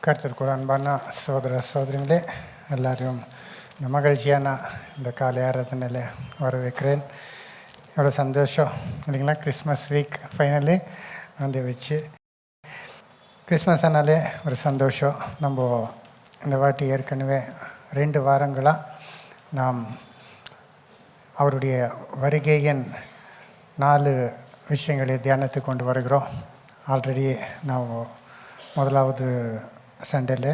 கர்த்தருக்குள் அன்பான சகோதர சகோதரிகளே, எல்லாரையும் இந்த மகிழ்ச்சியான இந்த காலை ஆராதனையில் வரவேற்கிறேன். எவ்வளோ சந்தோஷம் இல்லைங்களா? கிறிஸ்மஸ் வீக் ஃபைனலி வந்து வச்சு கிறிஸ்மஸ் ஆனாலே ஒரு சந்தோஷம். நம்ம இந்த வாட்டி ஏற்கனவே 2 வாரங்களாக நாம் அவருடைய வருகையின் 4 விஷயங்களை தியானத்துக்கு கொண்டு வருகிறோம். ஆல்ரெடி நாம் முதலாவது சண்டேல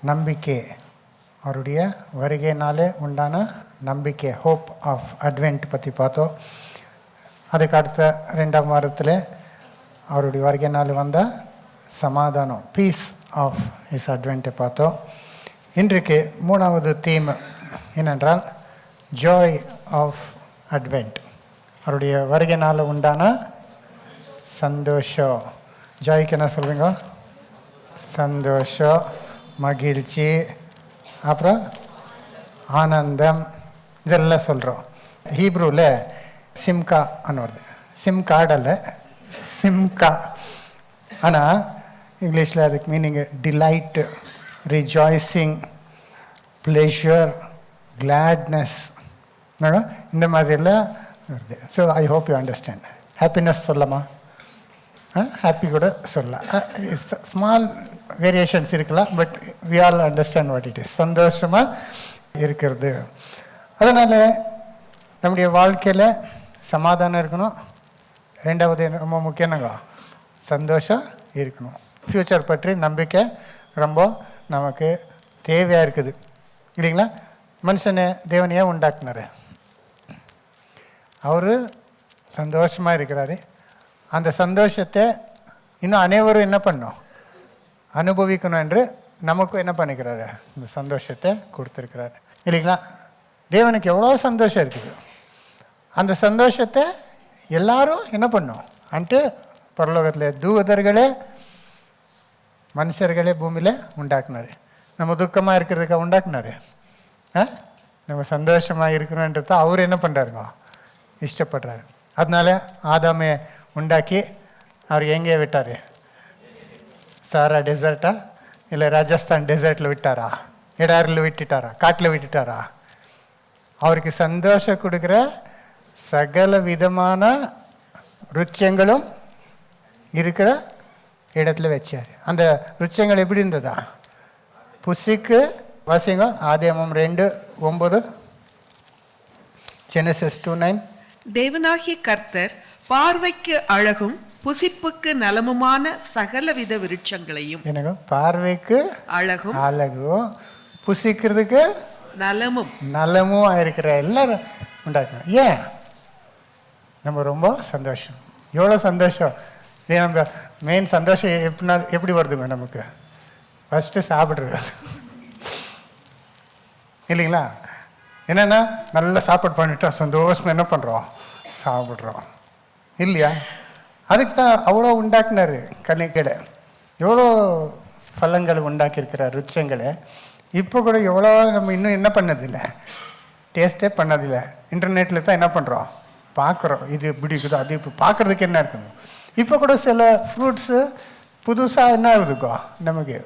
நம்பிக்கை, அவருடைய வருகையினாலே உண்டான நம்பிக்கை, ஹோப் ஆஃப் அட்வென்ட் பற்றி பார்த்தோம். அதுக்கு அடுத்த 2ஆம் வாரத்தில் அவருடைய வருகையினால் வந்த சமாதானம், பீஸ் ஆஃப் இஸ் அட்வென்ட்டை பார்த்தோம். இன்றைக்கு 3வது தீம் என்னென்றால் ஜாய் ஆஃப் அட்வென்ட், அவருடைய வருகையினால் உண்டான சந்தோஷம். ஜாய்க்கு என்ன சொல்வீங்க? சந்தோஷம், மகிழ்ச்சி, அப்புறம் ஆனந்தம், இதெல்லாம் சொல்கிறோம். ஹீப்ரூவில் சிம்கா வருது. சிம் கார்டில் சிம்கா, ஆனால் இங்கிலீஷில் அதுக்கு meaning delight, rejoicing, pleasure, gladness, இந்த மாதிரியெல்லாம் வருது. So I hope you understand. Happiness சொல்லலாமா? ஹாப்பி கூட சொல்லலாம். ஸ்மால் வேரியேஷன்ஸ் இருக்கலாம், but we all understand what it is. சந்தோஷமாக இருக்கிறது. அதனால் நம்முடைய வாழ்க்கையில் சமாதானம் இருக்கணும். 2வது ரொம்ப முக்கியங்க, சந்தோஷம் இருக்கணும். ஃப்யூச்சர் பற்றி நம்பிக்கை ரொம்ப நமக்கு தேவையாக இருக்குது இல்லைங்களா? மனுஷனை தேவனையே உண்டாக்குனார், அவர் சந்தோஷமாக இருக்கிறாரு. அந்த சந்தோஷத்தை இன்னும் அனைவரும் என்ன பண்ணணும்? அனுபவிக்கணும் என்று நமக்கும் என்ன பண்ணிக்கிறாரு? இந்த சந்தோஷத்தை கொடுத்துருக்கிறாரு இல்லைங்களா? தேவனுக்கு எவ்வளோ சந்தோஷம் இருக்குது. அந்த சந்தோஷத்தை எல்லாரும் என்ன பண்ணணும் அன்ட்டு பரலோகத்தில் தூதர்களே மனுஷர்களே பூமியில் உண்டாக்குனாரு. நம்ம துக்கமாக இருக்கிறதுக்காக உண்டாக்குனாரு. நம்ம சந்தோஷமாக இருக்கணுன்றத அவர் என்ன பண்ணுறாருங்க? இஷ்டப்படுறாரு. அதனால ஆதாமே உண்டாக்கி அவர் எங்கே விட்டார்? சாரா டெசர்ட்டா இல்லை ராஜஸ்தான் டெசர்ட்டில் விட்டாரா? எடாரில் விட்டுட்டாரா? காட்டில் விட்டுட்டாரா? அவருக்கு சந்தோஷம் கொடுக்குற சகல விதமான ருச்சங்களும் இருக்கிற இடத்துல வச்சார். அந்த ருச்சங்கள் எப்படி இருந்ததா? புசிக்கு வாசிங்க, ஆதியாகமம் 2:9, ஜெனசிஸ் 2:9. தேவனாகிய கர்த்தர் பார்வைக்கு அழகும் புசிப்புக்கு நலமுமான சகலவித விருட்சங்களையும், எனக்கு பார்வைக்கு அழகும் புசிக்கிறதுக்கு நலமும் இருக்கிற எல்லாரும் உண்டாக்கணும். ஏன்? நம்ம ரொம்ப சந்தோஷம். எவ்வளோ சந்தோஷம்! நம்ம மெயின் சந்தோஷம் எப்படி வருதுங்க நமக்கு? ஃபஸ்ட்டு சாப்பிட்றது இல்லைங்களா? என்னென்னா நல்லா சாப்பாடு பண்ணிட்டோம், சந்தோஷமாக என்ன பண்ணுறோம்? சாப்பிட்றோம் இல்லையா? அதுக்கு தான் அவ்வளோ உண்டாக்குனார். கண்ணுக்கடை எவ்வளோ பழங்கள் உண்டாக்கியிருக்கிறார், ருச்சங்களை. இப்போ கூட எவ்வளோ நம்ம இன்னும் என்ன பண்ணதில்லை, டேஸ்ட்டே பண்ணதில்லை. இன்டர்நெட்டில் தான் என்ன பண்ணுறோம்? பார்க்குறோம், இது இப்படி இருக்குதோ அது இப்போ பார்க்குறதுக்கு என்ன இருக்குங்க. இப்போ கூட சில ஃப்ரூட்ஸு புதுசாக என்ன ஆகுதுக்கோ நமக்கு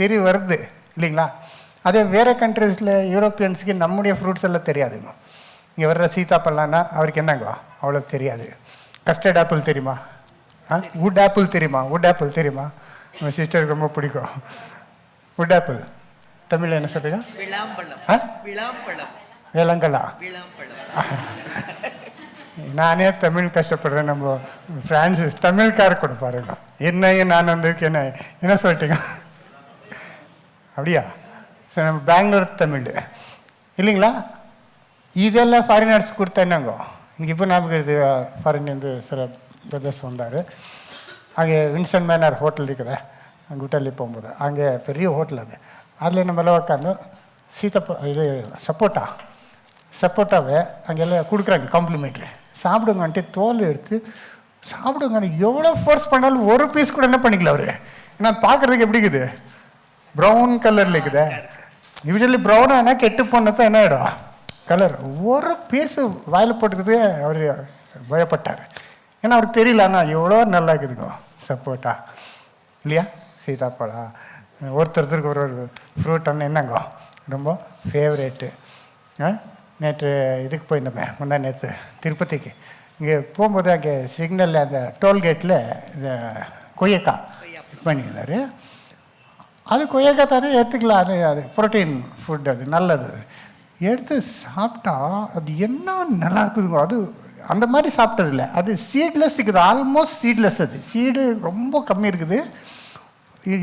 தெரிய வருது இல்லைங்களா? அதே வேறு கண்ட்ரீஸில் யூரோப்பியன்ஸுக்கு நம்முடைய ஃப்ரூட்ஸ் எல்லாம் தெரியாதுங்க. இங்கே வர்ற சீத்தாப்பழம்னா அவருக்கு என்னங்க அவ்வளோ தெரியாது. கஸ்டர்ட் ஆப்பிள் தெரியுமா? வுட் ஆப்பிள் தெரியுமா? வுட் ஆப்பிள் தெரியுமா? நம்ம சிஸ்டருக்கு ரொம்ப பிடிக்கும் வுட் ஆப்பிள். தமிழில் என்ன சொல்கிறீங்க? வேளங்கலா. நானே தமிழ் கஷ்டப்படுறேன். நம்ம ஃப்ரான்சிஸ் தமிழ்கார கூட பாருங்க. என்ன நான் வந்து என்ன சொல்லிட்டீங்க? அப்படியா? சரி, நம்ம பெங்களூர் தமிழ் இல்லைங்களா? இதெல்லாம் ஃபாரினர்ஸ் கொடுத்தா என்னங்கோ? எனக்கு இப்போ ஞாபகம் இது, ஃபாரின்லேருந்து சில பிரதர்ஸ் வந்தார். அங்கே வின்சன் மேனர் ஹோட்டல் இருக்குதா, அங்கே விட்டாலி போகும்போது அங்கே பெரிய ஹோட்டல் அது. அதில் நம்மளாம் உட்காந்து இது சப்போட்டாவை அங்கெல்லாம் கொடுக்குறாங்க காம்ப்ளிமெண்ட்ரி. சாப்பிடுங்கன்ட்டு தோல் எடுத்து சாப்பிடுங்க. எவ்வளோ ஃபோர்ஸ் பண்ணாலும் ஒரு பீஸ் கூட என்ன பண்ணிக்கல அவர். ஏன்னா பார்க்குறதுக்கு எப்படி இருக்குது? ப்ரௌன் கலரில் இருக்குதா? யூஸ்வலி ப்ரௌனானா கெட்டு போனதான் என்ன ஆகிடும் கலர். ஒரு பீஸு வாயில் போட்டுக்கிறது அவர் பயப்பட்டார். ஏன்னா அவருக்கு தெரியல, ஆனால் எவ்வளோ நல்லா இருக்குதுங்க சப்போட்டா இல்லையா? சீதாப்பழம் ஒருத்தருக்கு ஒரு ஒரு ஃப்ரூட் ஒன்று என்னங்க ரொம்ப ஃபேவரேட்டு. நேற்று இதுக்கு போயிருந்தோமே, முந்தா நேற்று திருப்பதிக்கு. இங்கே போகும்போது அங்கே சிக்னலில் அந்த டோல்கேட்டில் இந்த கொய்யக்காய் இது பண்ணியிருந்தார். அது கொய்யக்காய் தானே எடுத்துக்கலாம், அது ப்ரோட்டீன் ஃபுட், அது நல்லது. அது எடுத்து சாப்பிட்டா அது என்ன நல்லா இருக்குதுங்க. அது அந்த மாதிரி சாப்பிட்டதில்ல, அது சீட்லெஸ் இருக்குது, ஆல்மோஸ்ட் சீட்லெஸ். அது சீடு ரொம்ப கம்மி இருக்குது.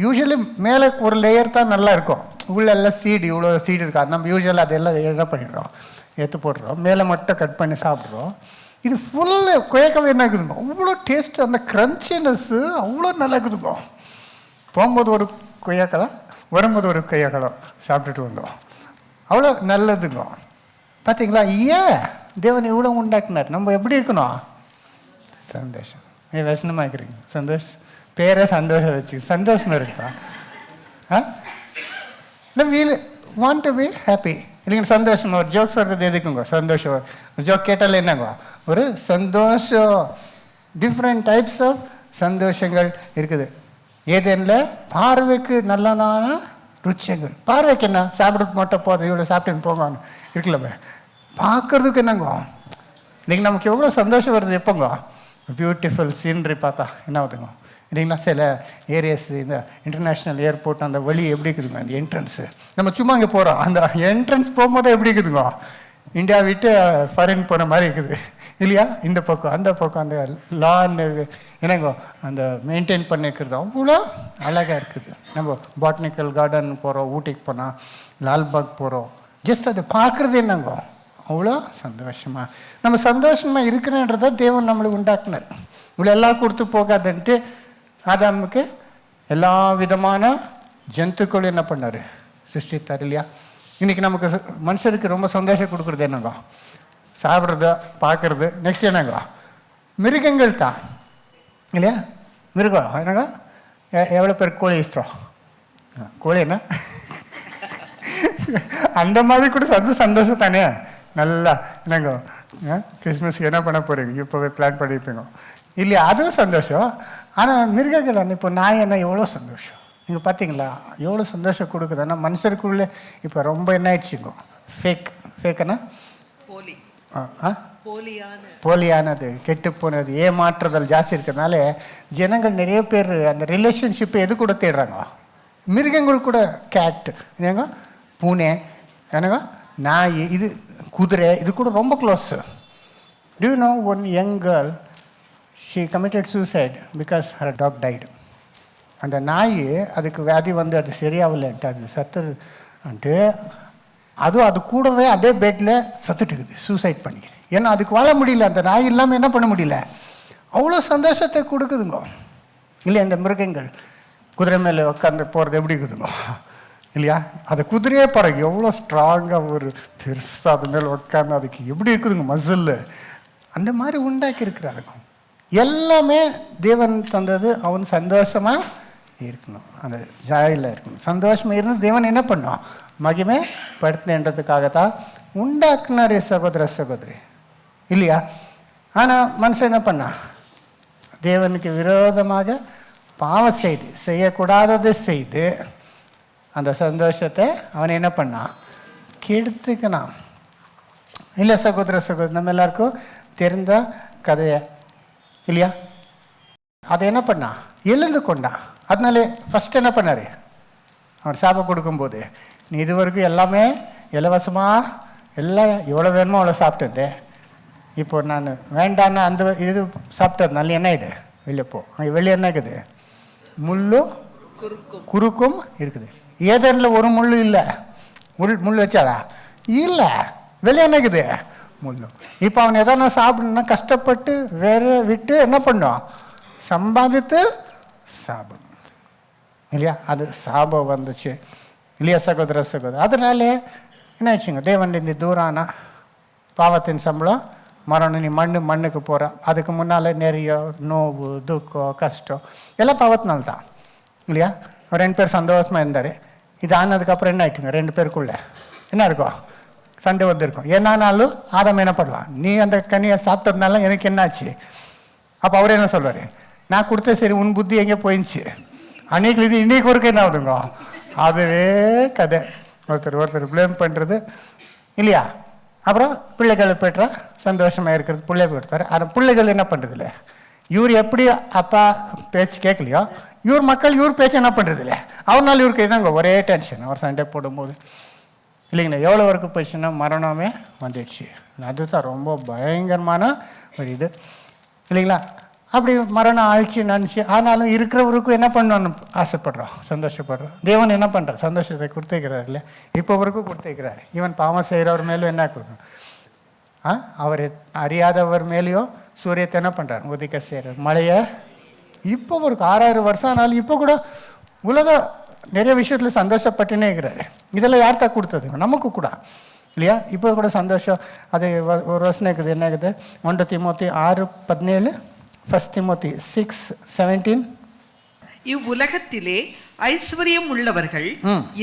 யூஸ்வலி மேலே ஒரு லேயர் தான் நல்லா இருக்கும், உள்ளெல்லாம் சீடு, இவ்வளோ சீடு இருக்காது. நம்ம யூஸ்வலாக அதெல்லாம் என்ன பண்ணிடுறோம், எடுத்து போட்டுறோம், மேலே மட்டும் கட் பண்ணி சாப்பிட்றோம். இது ஃபுல்லு கொய்யக்காய் என்ன இருக்குதுங்க, அவ்வளோ டேஸ்ட்டு, அந்த க்ரன்ச்சினஸ்ஸு அவ்வளோ நல்லா இருக்குதுங்க. போகும்போது ஒரு கொய்யாக்காய், வரும்போது ஒரு கொய்யாக்காய் சாப்பிட்டுட்டு வந்தோம். அவ்வளோ நல்லதுங்க. பார்த்தீங்களா, ஏன் தேவன் இவ்வளோ உண்டாக்குனார். நம்ம எப்படி இருக்கணும், சந்தோஷம். வசனமாக இருக்கிறீங்க, சந்தோஷ் பேரே சந்தோஷம் வச்சு சந்தோஷமாக இருக்கா. We'll want to be happy இல்லைங்க. சந்தோஷம் ஒரு ஜோக் சொல்கிறது எதுக்குங்க, சந்தோஷம் ஜோக் கேட்டால் என்னங்க, ஒரு சந்தோஷம். டிஃப்ரெண்ட் டைப்ஸ் ஆஃப் சந்தோஷங்கள் இருக்குது. ஏதேனில் பார்வைக்கு நல்லனான ருச்சிகள். பார்வைக்கு என்ன, சாப்பிட்றது மட்டும் போதும், இவ்வளோ சாப்பிட்டுன்னு போவான்னு இருக்கலாமே. பார்க்கறதுக்கு என்னங்க, இன்றைக்கி நமக்கு எவ்வளோ சந்தோஷம் வருது. எப்போங்க பியூட்டிஃபுல் சீனரி பார்த்தா என்ன ஆகுதுங்க இல்லைங்களா. சில ஏரியாஸ், இந்த இன்டர்நேஷ்னல் ஏர்போர்ட் அந்த வழி எப்படி இருக்குதுங்க, அந்த என்ட்ரன்ஸு. நம்ம சும்மா இங்கே போகிறோம், அந்த என்ட்ரன்ஸ் போகும்போது எப்படி இருக்குதுங்க, இந்தியா விட்டு ஃபாரின் போகிற மாதிரி இருக்குது இல்லையா. இந்த பக்கம் அந்த பக்கம் அந்த லான் என்னங்கோ அந்த மெயின்டைன் பண்ணிக்கிறது அவ்வளோ அழகாக இருக்குது. நம்ம பாட்னிக்கல் கார்டன் போகிறோம், ஊட்டிக்கு போனால் லால்பாக் போகிறோம், ஜஸ்ட் அதை பார்க்குறது என்னங்கோ அவ்வளோ சந்தோஷமாக. நம்ம சந்தோஷமாக இருக்கிறன்றதை தேவன் நம்மளுக்கு உண்டாக்குனார். இவ்வளோ எல்லாம் கொடுத்து போகாதுன்ட்டு ஆதாமுக்கு எல்லா விதமான ஜந்துக்களும் என்ன பண்ணார், சிருஷ்டித்தார் இல்லையா. இன்றைக்கி நமக்கு மனுஷருக்கு ரொம்ப சந்தோஷம் கொடுக்குறது என்னங்க, சாப்பிட்றது, பார்க்குறது. நெக்ஸ்ட் என்னங்க, மிருகங்கள் தான் இல்லையா. மிருகம் என்னங்க, எவ்வளோ பேர் கோழி இஷ்டம், கோழி என்ன அந்த மாதிரி கூட சந்தோஷம் தானே. நல்லா என்னங்க கிறிஸ்மஸ்க்கு என்ன பண்ண போகிறீங்க, இப்போவே பிளான் பண்ணியிருப்பீங்க இல்லையா, அதுவும் சந்தோஷம். ஆனால் மிருகங்கள் இப்போ நாய் என்ன எவ்வளோ சந்தோஷம். நீங்கள் பார்த்தீங்களா எவ்வளோ சந்தோஷம் கொடுக்குது. ஆனால் மனுஷருக்குள்ளே இப்போ ரொம்ப என்ன ஆயிடுச்சுங்க, ஃபேக்குன்னா போலியானது, கெட்டு போனது, ஏமாற்றுதல் ஜாஸ்தி இருக்கிறதுனால ஜனங்கள் நிறைய பேர் அந்த ரிலேஷன்ஷிப்பை எது கூட தேடுறாங்க, மிருகங்கள் கூட. கேட் என்னங்க, பூனை என்னங்க, நாய், இது குதிரை, இது கூட ரொம்ப close. Do you know one young girl, she committed suicide because her dog died. அந்த நாய் அதுக்கு வியாதி வந்து அது சரியாகலன்ட்டு அது சத்துன்ட்டு அது கூடவே அதே பெட்டில் சத்துட்டுக்குது, சூசைட் பண்ணிக்குது. ஏன்னா அதுக்கு வாழ முடியல, அந்த நாய் இல்லாமல் என்ன பண்ண முடியல. அவ்வளோ சந்தோஷத்தை கொடுக்குதுங்க இல்லையா. இந்த மிருகங்கள் குதிரை மேலே உட்காந்து போகிறது எப்படி இருக்குதுங்க இல்லையா. அது குதிரையே பாருங்க எவ்வளோ ஸ்ட்ராங்காக ஒரு பெருசாக அது மேலே உட்காந்து அதுக்கு எப்படி இருக்குதுங்க மசில். அந்த மாதிரி உண்டாக்கி இருக்கிறாருங்க. எல்லாமே தேவன் தந்தது, அவன் சந்தோஷமாக இருக்கணும், அந்த ஜாயில் இருக்கணும். சந்தோஷமாக இருந்து தேவன் என்ன பண்ணோம், மகிமை படுத்துன்றதுக்காகத்தான் உண்டாக்குனார் சகோதர சகோதரி இல்லையா. ஆனால் மனுஷன் என்ன பண்ணா, தேவனுக்கு விரோதமாக பாவம் செய்யக்கூடாதது செய்து அந்த சந்தோஷத்தை அவன் என்ன பண்ணான், கெடுத்துக்கணும் இல்லை. சகோதர சகோதரி நம்ம எல்லாருக்கும் தெரிந்த கதையை இல்லையா. அதை என்ன பண்ணான், எழுந்து கொண்டான். அதனாலே ஃபஸ்ட் என்ன பண்ணார், அவன் சாப்பிட கொடுக்கும்போது, நீ இது வரைக்கும் எல்லாமே இலவசமாக எல்லாம் எவ்வளோ வேணுமோ அவ்வளோ சாப்பிட்டேன், இப்போ நான் வேண்டான்னு அந்த இது சாப்பிட்டதுனால என்ன ஆகிடு, வெளியே போ. அங்கே வெளியே என்ன இருக்குது, முள்ளும் குறுக்கும் இருக்குது. ஏதேனில் ஒரு முள் இல்லை, முள் வச்சாரா இல்லை, வெளியே என்ன இருக்குது முள்ளும். இப்போ அவன் எதனா சாப்பிடணும்னா கஷ்டப்பட்டு வேற விட்டு என்ன பண்ணும், சம்பாதித்து சாப்பிடும் இல்லையா. அது சாபம் வந்துச்சு இல்லையா சகோதர சகோதரர். அதனால என்ன ஆச்சுங்க, தேவன் இந்த தூரானா பாவத்தின் சம்பளம் மரணம், நீ மண்ணுக்கு போகிற. அதுக்கு முன்னால் நிறைய நோவு துக்கம் கஷ்டம் எல்லாம் பாவத்தினால்தான் இல்லையா. 2 பேர் சந்தோஷமாக இருந்தார். இது ஆனதுக்கப்புறம் என்ன ஆயிட்டுங்க, 2 பேருக்குள்ள என்ன இருக்கும், சண்டை வந்துருக்கும். ஏன்னாலும் ஆதாம் என்ன பண்ணுவான், நீ அந்த கனியை சாப்பிட்டதுனால எனக்கு என்னாச்சு. அப்போ அவர் என்ன சொல்வார், நான் கொடுத்த சரி உன் புத்தி எங்கே போயிடுச்சு, அன்னைக்கு இது இன்னைக்கு ஒருக்க என்ன ஆகுதுங்க, அதுவே கதை. ஒருத்தர் ப்ளேம் பண்ணுறது இல்லையா. அப்புறம் பிள்ளைகளை பெற்றா சந்தோஷமாக இருக்கிறது, பிள்ளை கொடுத்தாரு. ஆனால் பிள்ளைகள் என்ன பண்ணுறது இல்லை, இவர் எப்படி அப்பா பேச்சு கேட்கலையோ இவர் மக்கள் இவர் பேச்சு என்ன பண்ணுறது இல்லை. அவனால இவருக்கு என்னங்க ஒரே டென்ஷன், அவர் சண்டை போடும்போது இல்லைங்களா. எவ்வளோ வரைக்கும் போயிடுச்சுன்னா மரணமே வந்துடுச்சு. அதுதான் ரொம்ப பயங்கரமான ஒரு இது இல்லைங்களா. அப்படி மரணம் ஆயிடுச்சு நினச்சி, ஆனாலும் இருக்கிறவருக்கும் என்ன பண்ணணும்னு ஆசைப்படுறோம், சந்தோஷப்படுறோம். தேவன் என்ன பண்ணுறார், சந்தோஷத்தை கொடுத்துக்கிறார் இல்லை, இப்போ வரைக்கும் கொடுத்துக்கிறாரு. ஈவன் பாவம் செய்கிறவர் மேலும் என்ன கொடுக்கணும், அவர் அறியாதவர் மேலேயும் சூரியத்தை என்ன பண்ணுறார், உதிக்க செய்கிறார், மழையை. இப்போ ஒரு 6000 வருஷம் ஆனாலும் இப்போ கூட உலகம் நிறைய விஷயத்தில் சந்தோஷப்பட்டுனே இருக்கிறாரு. இதெல்லாம் யார் தான் கொடுத்தது, நமக்கு கூட இல்லையா. இப்போ கூட சந்தோஷம். அது ஒரு வருஷம் இருக்குது, என்ன இருக்குது, 1 தீமோத்தி 6:17, 1 தீமோத்தி 6:17. இவ்வுலகத்திலே ஐஸ்வர்யம் உள்ளவர்கள்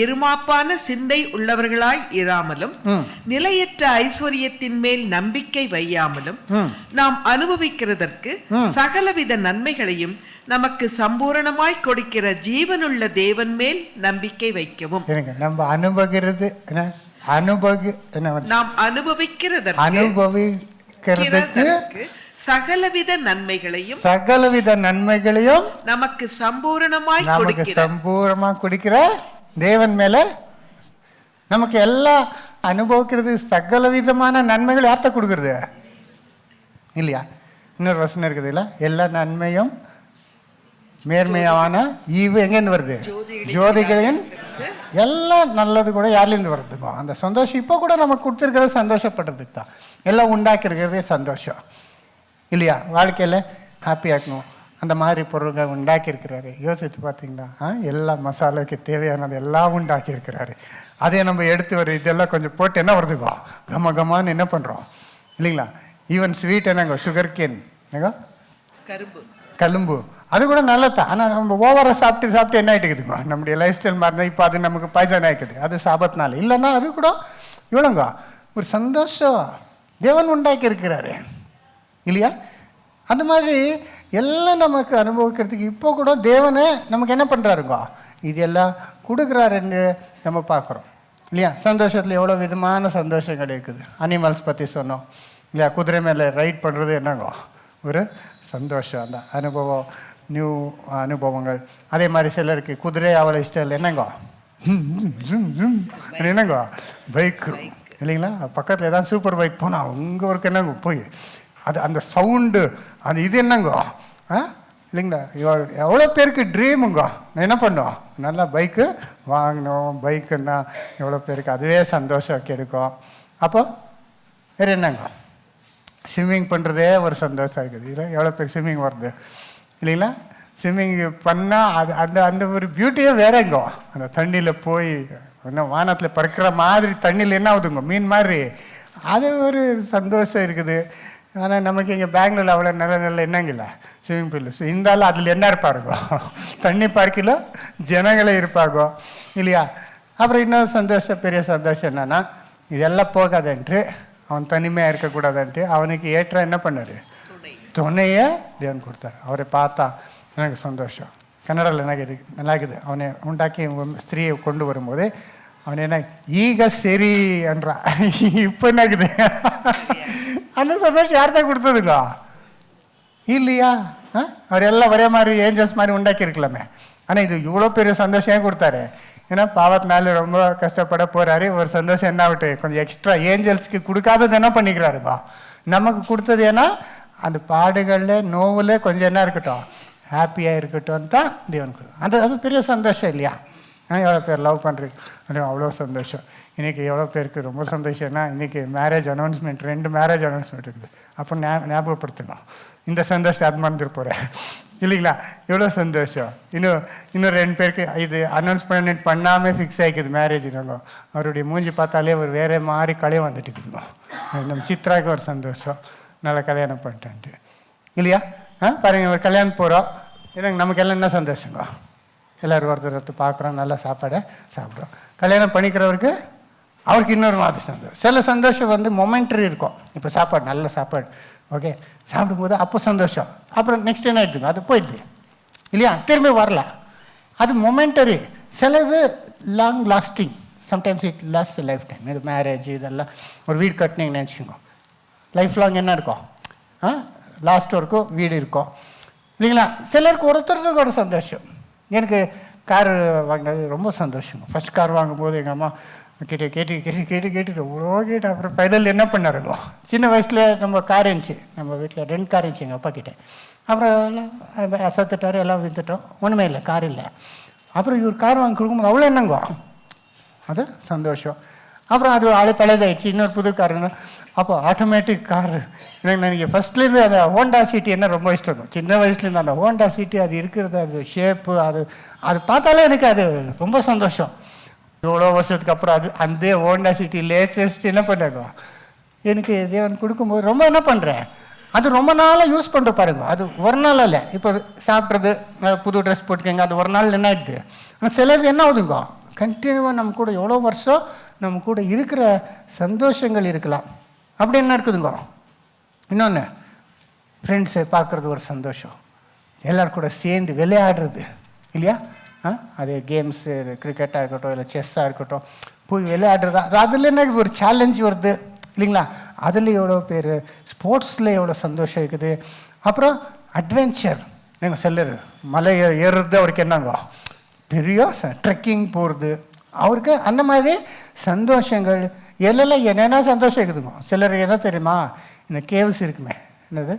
இருமாப்பான சிந்தை உள்ளவர்களாய் இராமலும் நிலையற்ற ஐஸ்வர்யத்தின் மேல் நம்பிக்கை வையாமலும் நாம் அனுபவிக்கிறதற்கு சகலவித நன்மைகளையும் நமக்கு சம்பூரணமாய் கொடுக்கிற ஜீவனுள்ள தேவன் மேல் நம்பிக்கை வைக்கவும். நம்ம அனுபவிக்கிறது நாம் அனுபவிக்கிறதற்கு சகலவித நன்மைகளையும் நமக்கு சம்பூரணமாய் கொடுக்கிற தேவன் மேல நமக்கு எல்லா அனுபவிக்கிறது. சகல விதமான நன்மைகள் யார்த்த கொடுக்கறது இல்லையா. இன்னொரு வசனம் இருக்குது இல்லை, எல்லா நன்மையும் மேன்மையான ஈவு எங்கேருந்து வருது, ஜோதிகளின் எல்லாம் நல்லது கூட யார்லேருந்து வருதுங்க. அந்த சந்தோஷம் இப்போ கூட நமக்கு கொடுத்துருக்கிறது சந்தோஷப்படுறதுக்கு தான். எல்லாம் உண்டாக்கிருக்கிறதே சந்தோஷம் இல்லையா. வாழ்க்கையில் ஹாப்பியாக இருக்கணும், அந்த மாதிரி பொருள்கள் உண்டாக்கியிருக்கிறாரு. யோசித்து பார்த்தீங்கன்னா எல்லா மசாலாவுக்கு தேவையானது எல்லாம் உண்டாக்கியிருக்கிறாரு. அதே நம்ம எடுத்து இதெல்லாம் கொஞ்சம் போட்டு என்ன வருதுங்கோ, கமகமான்னு என்ன பண்ணுறோம் இல்லைங்களா. ஈவன் ஸ்வீட் என்னங்க, சுகர் கேன் கரும்பு, அது கூட நல்லதான். ஆனால் நம்ம ஓவராக சாப்பிட்டு என்ன ஆகிட்டுக்குதுங்க, நம்முடைய லைஃப் ஸ்டைல் மாறினா இப்போ அது நமக்கு பாய்சன் ஆகிக்குது. அது சாபத்தினால இல்லைன்னா அது கூட இவ்வளோங்க ஒரு சந்தோஷம் தேவன் உண்டாக்கி இருக்கிறாரு இல்லையா. அந்த மாதிரி எல்லாம் நமக்கு அனுபவிக்கிறதுக்கு இப்போ கூட தேவனை நமக்கு என்ன பண்ணுறாருங்க, இதெல்லாம் கொடுக்குறாருன்னு நம்ம பார்க்குறோம் இல்லையா. சந்தோஷத்தில் எவ்வளோ விதமான சந்தோஷங்கள் இருக்குது. அனிமல்ஸ் பற்றி சொன்னோம் இல்லையா. குதிரை மேலே ரைட் பண்ணுறது என்னங்க ஒரு சந்தோஷம், அந்த அனுபவம், நியூ அனுபவங்கள். அதே மாதிரி சிலருக்கு குதிரை அவ்வளோ இஷ்டம் இல்லை, என்னங்கோ என்னங்கோ பைக்கு இல்லைங்களா. பக்கத்தில் ஏதாவது சூப்பர் பைக் போனால் உங்கள் ஒருக்கு என்னங்க போய் அது அந்த சவுண்டு அது இது என்னங்கோ இல்லைங்களா. எவ்வளோ பேருக்கு ட்ரீமுங்கோ, என்ன பண்ணோம், நல்லா பைக்கு வாங்கணும். பைக்குன்னா எவ்வளோ பேருக்கு அதுவே சந்தோஷம் கிடைக்கும். அப்போ வேறு என்னங்க, ஸ்விம்மிங் பண்ணுறதே ஒரு சந்தோஷம் இருக்குது இல்லை. எவ்வளோ பேர் ஸ்விம்மிங் வருது இல்லைங்களா. ஸ்விம்மிங் பண்ணால் அது அந்த அந்த ஒரு பியூட்டியே வேறேங்கோ. அந்த தண்ணியில் போய் இன்னும் வானத்தில் பறக்கிற மாதிரி தண்ணியில் என்ன ஆகுதுங்க, மீன் மாதிரி, அது ஒரு சந்தோஷம் இருக்குது. ஆனால் நமக்கு இங்கே பெங்களூரில் அவ்வளோ நல்ல என்னங்கில்ல ஸ்விம்மிங் பூல். இருந்தாலும் அதில் என்ன இருப்பாருங்கோ, தண்ணி பார்க்கில் ஜனங்களே இருப்பாங்கோ இல்லையா. அப்புறம் இன்னொரு சந்தோஷம், பெரிய சந்தோஷம் என்னன்னா, இதெல்லாம் போகாதன்ட்டு அவன் தனிமையாக இருக்கக்கூடாதுன்ட்டு அவனுக்கு ஏற்ற என்ன பண்ணார், துணையை தேவன் கொடுத்தார். அவரை பார்த்தா எனக்கு சந்தோஷம். கன்னடாவில் என்ன நல்லா இருக்குது, அவனை உண்டாக்கி ஸ்திரீயை கொண்டு வரும்போது அவன் என்ன ஈக சரி என்றா. இப்போ என்ன இருக்குது, அந்த சந்தோஷம் யார் தான் கொடுத்ததுங்க இல்லையா. அவர் எல்லாம் ஒரே மாதிரி ஏஞ்சல்ஸ் மாதிரி உண்டாக்கி இருக்கலாமே. ஆனால் இது இவ்வளோ பெரிய சந்தோஷம் ஏன் கொடுத்தாரு, ஏன்னா பாவத்தினால ரொம்ப கஷ்டப்பட போகிறாரு. ஒரு சந்தோஷம் என்ன ஆகட்டு, கொஞ்சம் எக்ஸ்ட்ரா ஏஞ்சல்ஸ்க்கு கொடுக்காதது என்ன பண்ணிக்கிறாருப்பா, நமக்கு கொடுத்தது. ஏன்னா அந்த பாடுகளில் நோவில் கொஞ்சம் என்ன இருக்கட்டும், ஹாப்பியாக இருக்கட்டும் தான் தேவன் கொடுக்கும். அது பெரிய சந்தோஷம் இல்லையா. எவ்வளோ பேர் லவ் பண்ணுறீங்க, அவ்வளோ சந்தோஷம். இன்றைக்கி எவ்வளோ பேருக்கு ரொம்ப சந்தோஷம்னா, இன்றைக்கி மேரேஜ் அனௌன்ஸ்மெண்ட், 2 மேரேஜ் அனௌன்ஸ்மெண்ட் இருக்குது. அப்போ ஞாபகப்படுத்தணும், இந்த சந்தோஷம் அது மறந்துட்டு போகிறேன் இல்லைங்களா. எவ்வளோ சந்தோஷம். இன்னும் 2 பேருக்கு இது அனௌன்ஸ்மெண்ட் பண்ணாமல் ஃபிக்ஸ் ஆகிக்குது மேரேஜ். நாங்கள் அவருடைய மூஞ்சி பார்த்தாலே ஒரு வேறு மாதிரி கலையம் வந்துட்டு இருக்குதுங்க. நம்ம சித்ராவுக்கு ஒரு சந்தோஷம், நல்லா கல்யாணம் பண்ணிட்டேன்ட்டு இல்லையா. பாருங்கள், ஒரு கல்யாணம் போகிறோம், எனக்கு நமக்கு எல்லாம் என்ன சந்தோஷங்க, எல்லோரும் ஒருத்தர் பார்க்குறோம், நல்லா சாப்பாடை சாப்பிட்றோம். கல்யாணம் பண்ணிக்கிறவருக்கு அவருக்கு இன்னொரு மாதிரி சந்தோஷம். சில சந்தோஷம் வந்து மொமெண்ட்ரி இருக்கும். இப்போ சாப்பாடு, நல்ல சாப்பாடு, ஓகே, சாப்பிடும்போது அப்போ சந்தோஷம். அப்புறம் நெக்ஸ்ட் என்ன ஆகிடுதுங்க, அது போயிடுது இல்லையா, திரும்பி வரல. அது மொமெண்டரி, சிலது long lasting, sometimes it last life time. இது மேரேஜ் இதெல்லாம் ஒரு வீடு கட்டினீங்கன்னு நினச்சிக்கோங்க, லைஃப் லாங் என்ன இருக்கும், லாஸ்ட் வரைக்கும் வீடு இருக்கும் இல்லைங்களா. சிலருக்கு ஒருத்தருக்கு ஒரு சந்தோஷம். எனக்கு கார் வாங்கினது ரொம்ப சந்தோஷம். ஃபஸ்ட் கார் வாங்கும்போது எங்கள் அம்மா கேட்டு எவ்வளோ கேட்டு அப்புறம் ஃபைனல் என்ன பண்ணாருங்க, சின்ன வயசில் நம்ம கார் இருந்துச்சு, நம்ம வீட்டில் 2 கார் இருந்துச்சு எங்கள் அப்பா கிட்டே. அப்புறம் எல்லாம் அசத்துட்டார், எல்லாம் விற்றுட்டோம், ஒன்றுமே இல்லை, கார் இல்லை. அப்புறம் இவர் கார் வாங்கி கொடுக்கும்போது அவ்வளோ என்னங்கோ, அது சந்தோஷம். அப்புறம் அது பழையதாயிடுச்சு, இன்னொரு புது காருன்னு. அப்போ ஆட்டோமேட்டிக் கார் எனக்கு ஃபஸ்ட்லேருந்து அந்த ஹோண்டா சிட்டி என்ன ரொம்ப இஷ்டம் இருக்கும். சின்ன வயசுலேருந்து அந்த ஹோண்டா சிட்டி அது இருக்கிறது, அது ஷேப்பு, அது பார்த்தாலே எனக்கு அது ரொம்ப சந்தோஷம். எவ்வளோ வருஷத்துக்கு அப்புறம் அந்த ஹோண்டா சிட்டி லேட்டஸ்ட் என்ன பண்ணாங்க எனக்கு தேவன் கொடுக்கும்போது ரொம்ப என்ன பண்ணுறேன், அது ரொம்ப நாளாக யூஸ் பண்ணுற பாருங்க. அது ஒரு நாள் இல்லை, இப்போ சாப்பிட்றது, புது ட்ரெஸ் போட்டுக்கோங்க, அது ஒரு நாள் என்ன ஆகிடுது. ஆனால் சிலது என்ன ஆகுதுங்க, கண்டினியூவாக நம்ம கூட எவ்வளோ வருஷம் நம்ம கூட இருக்கிற சந்தோஷங்கள் இருக்கலாம். அப்படி என்ன இருக்குதுங்க. இன்னொன்று, ஃப்ரெண்ட்ஸை பார்க்குறது ஒரு சந்தோஷம், எல்லோரும் கூட சேர்ந்து விளையாடுறது இல்லையா. அது கேம்ஸு, கிரிக்கெட்டாக இருக்கட்டும், இல்லை செஸ்ஸாக இருக்கட்டும், போய் விளையாடுறது, அதில் என்ன ஒரு சேலஞ்ச் வருது இல்லைங்களா. அதில் எவ்வளோ பேர், ஸ்போர்ட்ஸில் எவ்வளோ சந்தோஷம் இருக்குது. அப்புறம் அட்வென்ச்சர், எங்கள் செல்லர் மலை ஏறுறது அவருக்கு என்னங்க பெரிய ட்ரெக்கிங் போகிறது, அவருக்கு அந்த மாதிரி சந்தோஷங்கள் எல்லாம் என்னென்ன சந்தோஷம் இருக்குதுங்க. சிலர் என்ன தெரியுமா, இந்த கேவ்ஸ் இருக்குமே, என்னது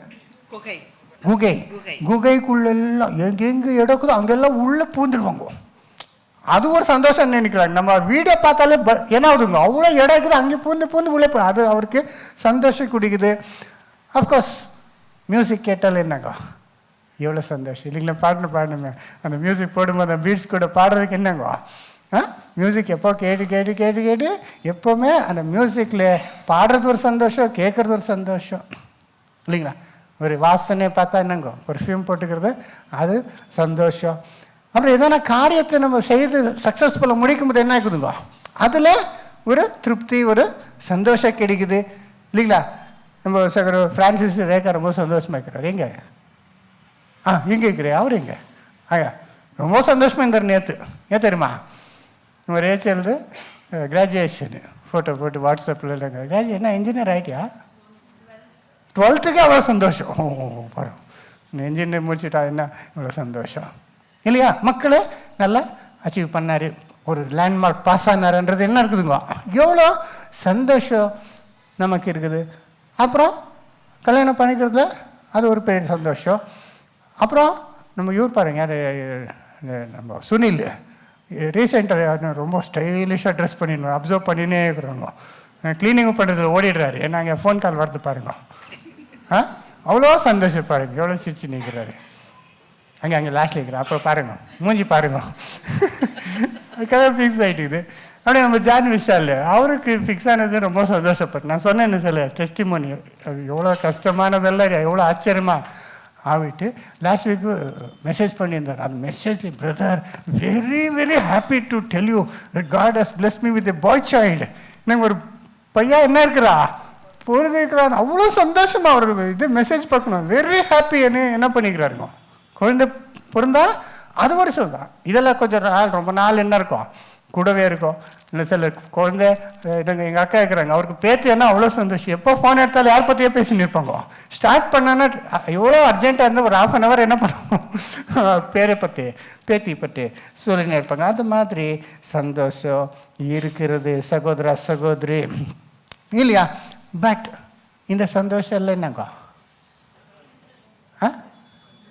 குகைக்குள்ளெல்லாம் எங்கெங்கே இடக்குதோ அங்கெல்லாம் உள்ளே பூந்துடுவாங்க. அது ஒரு சந்தோஷம் நினைக்கிறாங்க. நம்ம வீடியோ பார்த்தாலே என்ன ஆகுதுங்க, அவ்வளோ இடம் இருக்குது, அங்கே பூந்து உள்ளே போ, அது அவருக்கு சந்தோஷம் குடிக்குது. அஃப்கோர்ஸ் மியூசிக் கேட்டால் என்னங்க எவ்வளோ சந்தோஷம் இல்லைங்களா. பாடணுமே, அந்த மியூசிக் போடும்போது அந்த பீட்ஸ் கூட பாடுறதுக்கு என்னங்க, மியூசிக் எப்போ கேட்டு எப்போவுமே அந்த மியூசிக்கில் பாடுறது ஒரு சந்தோஷம், கேட்குறது ஒரு சந்தோஷம் இல்லைங்களா. ஒரு வாசனை பார்த்தா என்னங்க, பர்ஃப்யூம் போட்டுக்கிறது அது சந்தோஷம். அப்புறம் எதனா காரியத்தை நம்ம செய்து சக்ஸஸ்ஃபுல்லாக முடிக்கும் போது என்ன ஆகுதுங்க, அதில் ஒரு திருப்தி, ஒரு சந்தோஷம் கிடைக்குது இல்லைங்களா. நம்ம சகர் ஃப்ரான்சிஸ் ரேக்கா ரொம்ப சந்தோஷமாக இருக்கிறார். எங்கே எங்கே இருக்கிறேன், அவர் எங்கே ரொம்ப சந்தோஷமாக இருந்தார். நேற்று ஏன் தெரியுமா, நம்ம ரேச்சல்து கிராஜுவேஷனு ஃபோட்டோ போட்டு வாட்ஸ்அப்பில் இல்லைங்க, என்ன இன்ஜினியர் ஆகிட்டியா, 12th அவ்வளோ சந்தோஷம். பாருங்க இன்ஜினியர் முடிச்சுட்டா என்ன இவ்வளோ சந்தோஷம் இல்லையா. மக்களை நல்லா அச்சீவ் பண்ணார், ஒரு லேண்ட்மார்க் பாஸ் ஆனாருன்றது என்ன இருக்குதுங்க, எவ்வளோ சந்தோஷம் நமக்கு இருக்குது. அப்புறம் கல்யாணம் பண்ணிக்கிறதுல அது ஒரு பெரிய சந்தோஷம். அப்புறம் நம்ம இவர் பாருங்க, நம்ம சுனில் ரீசெண்டாக ரொம்ப ஸ்டைலிஷாக ட்ரெஸ் பண்ணிடணும், அப்சர்வ் பண்ணினே இருக்கிறோங்க. க்ளீனிங்கும் பண்ணுறதுல ஓடிடுறாரு, நாங்கள் ஃபோன் கால் வரது பாருங்க. அவ்வளோ சந்தோஷம் பாருங்க, எவ்வளோ சிரிச்சு நிற்கிறாரு. அங்கே லாஸ்ட்டில் இருக்கிறேன், அப்புறம் பாருங்க மூஞ்சி பாருங்க, கலர் ஃபிக்ஸ் ஆகிட்டுது. அப்படியே நம்ம ஜான் விஷால் அவருக்கு ஃபிக்ஸ் ஆனது ரொம்ப சந்தோஷப்பட்டு நான் சொன்னேன்னு சில டெஸ்டிமோனி, எவ்வளோ கஷ்டமானதெல்லாம் எவ்வளோ ஆச்சரியமாக ஆகிட்டு லாஸ்ட் வீக்கு மெசேஜ் பண்ணியிருந்தார். அந்த மெசேஜில் brother very very happy to tell you that God has bless me with a boy child. நாங்கள் ஒரு பையன் என்ன இருக்கிறா பொழுது இருக்கிறான், அவ்வளோ சந்தோஷமாக அவருக்கு இது மெசேஜ் பார்க்கணும். வெரி ஹாப்பின்னு என்ன பண்ணிக்கிறாருங்க, குழந்தை பிறந்தா அது ஒரு சொல்தான். இதெல்லாம் கொஞ்சம் நாள் ரொம்ப நாள் என்ன இருக்கும் கூடவே இருக்கும். இல்லை சில குழந்தை எங்கள் அக்கா இருக்கிறாங்க, அவருக்கு பேத்தியன்னா அவ்வளோ சந்தோஷம், எப்போ ஃபோன் எடுத்தாலும் யார் பற்றியே பேசின்னு இருப்பாங்க. ஸ்டார்ட் பண்ணான்னா எவ்வளோ அர்ஜென்ட்டாக இருந்தால் ஒரு 1/2 hour என்ன பண்ணுவோம், பேரை பற்றி பேத்தி பற்றி சொல்லின்னு இருப்பாங்க. அது மாதிரி சந்தோஷம் இருக்கிறது சகோதரா சகோதரி இல்லையா. பட் இந்த சந்தோஷம் இல்லை என்னங்க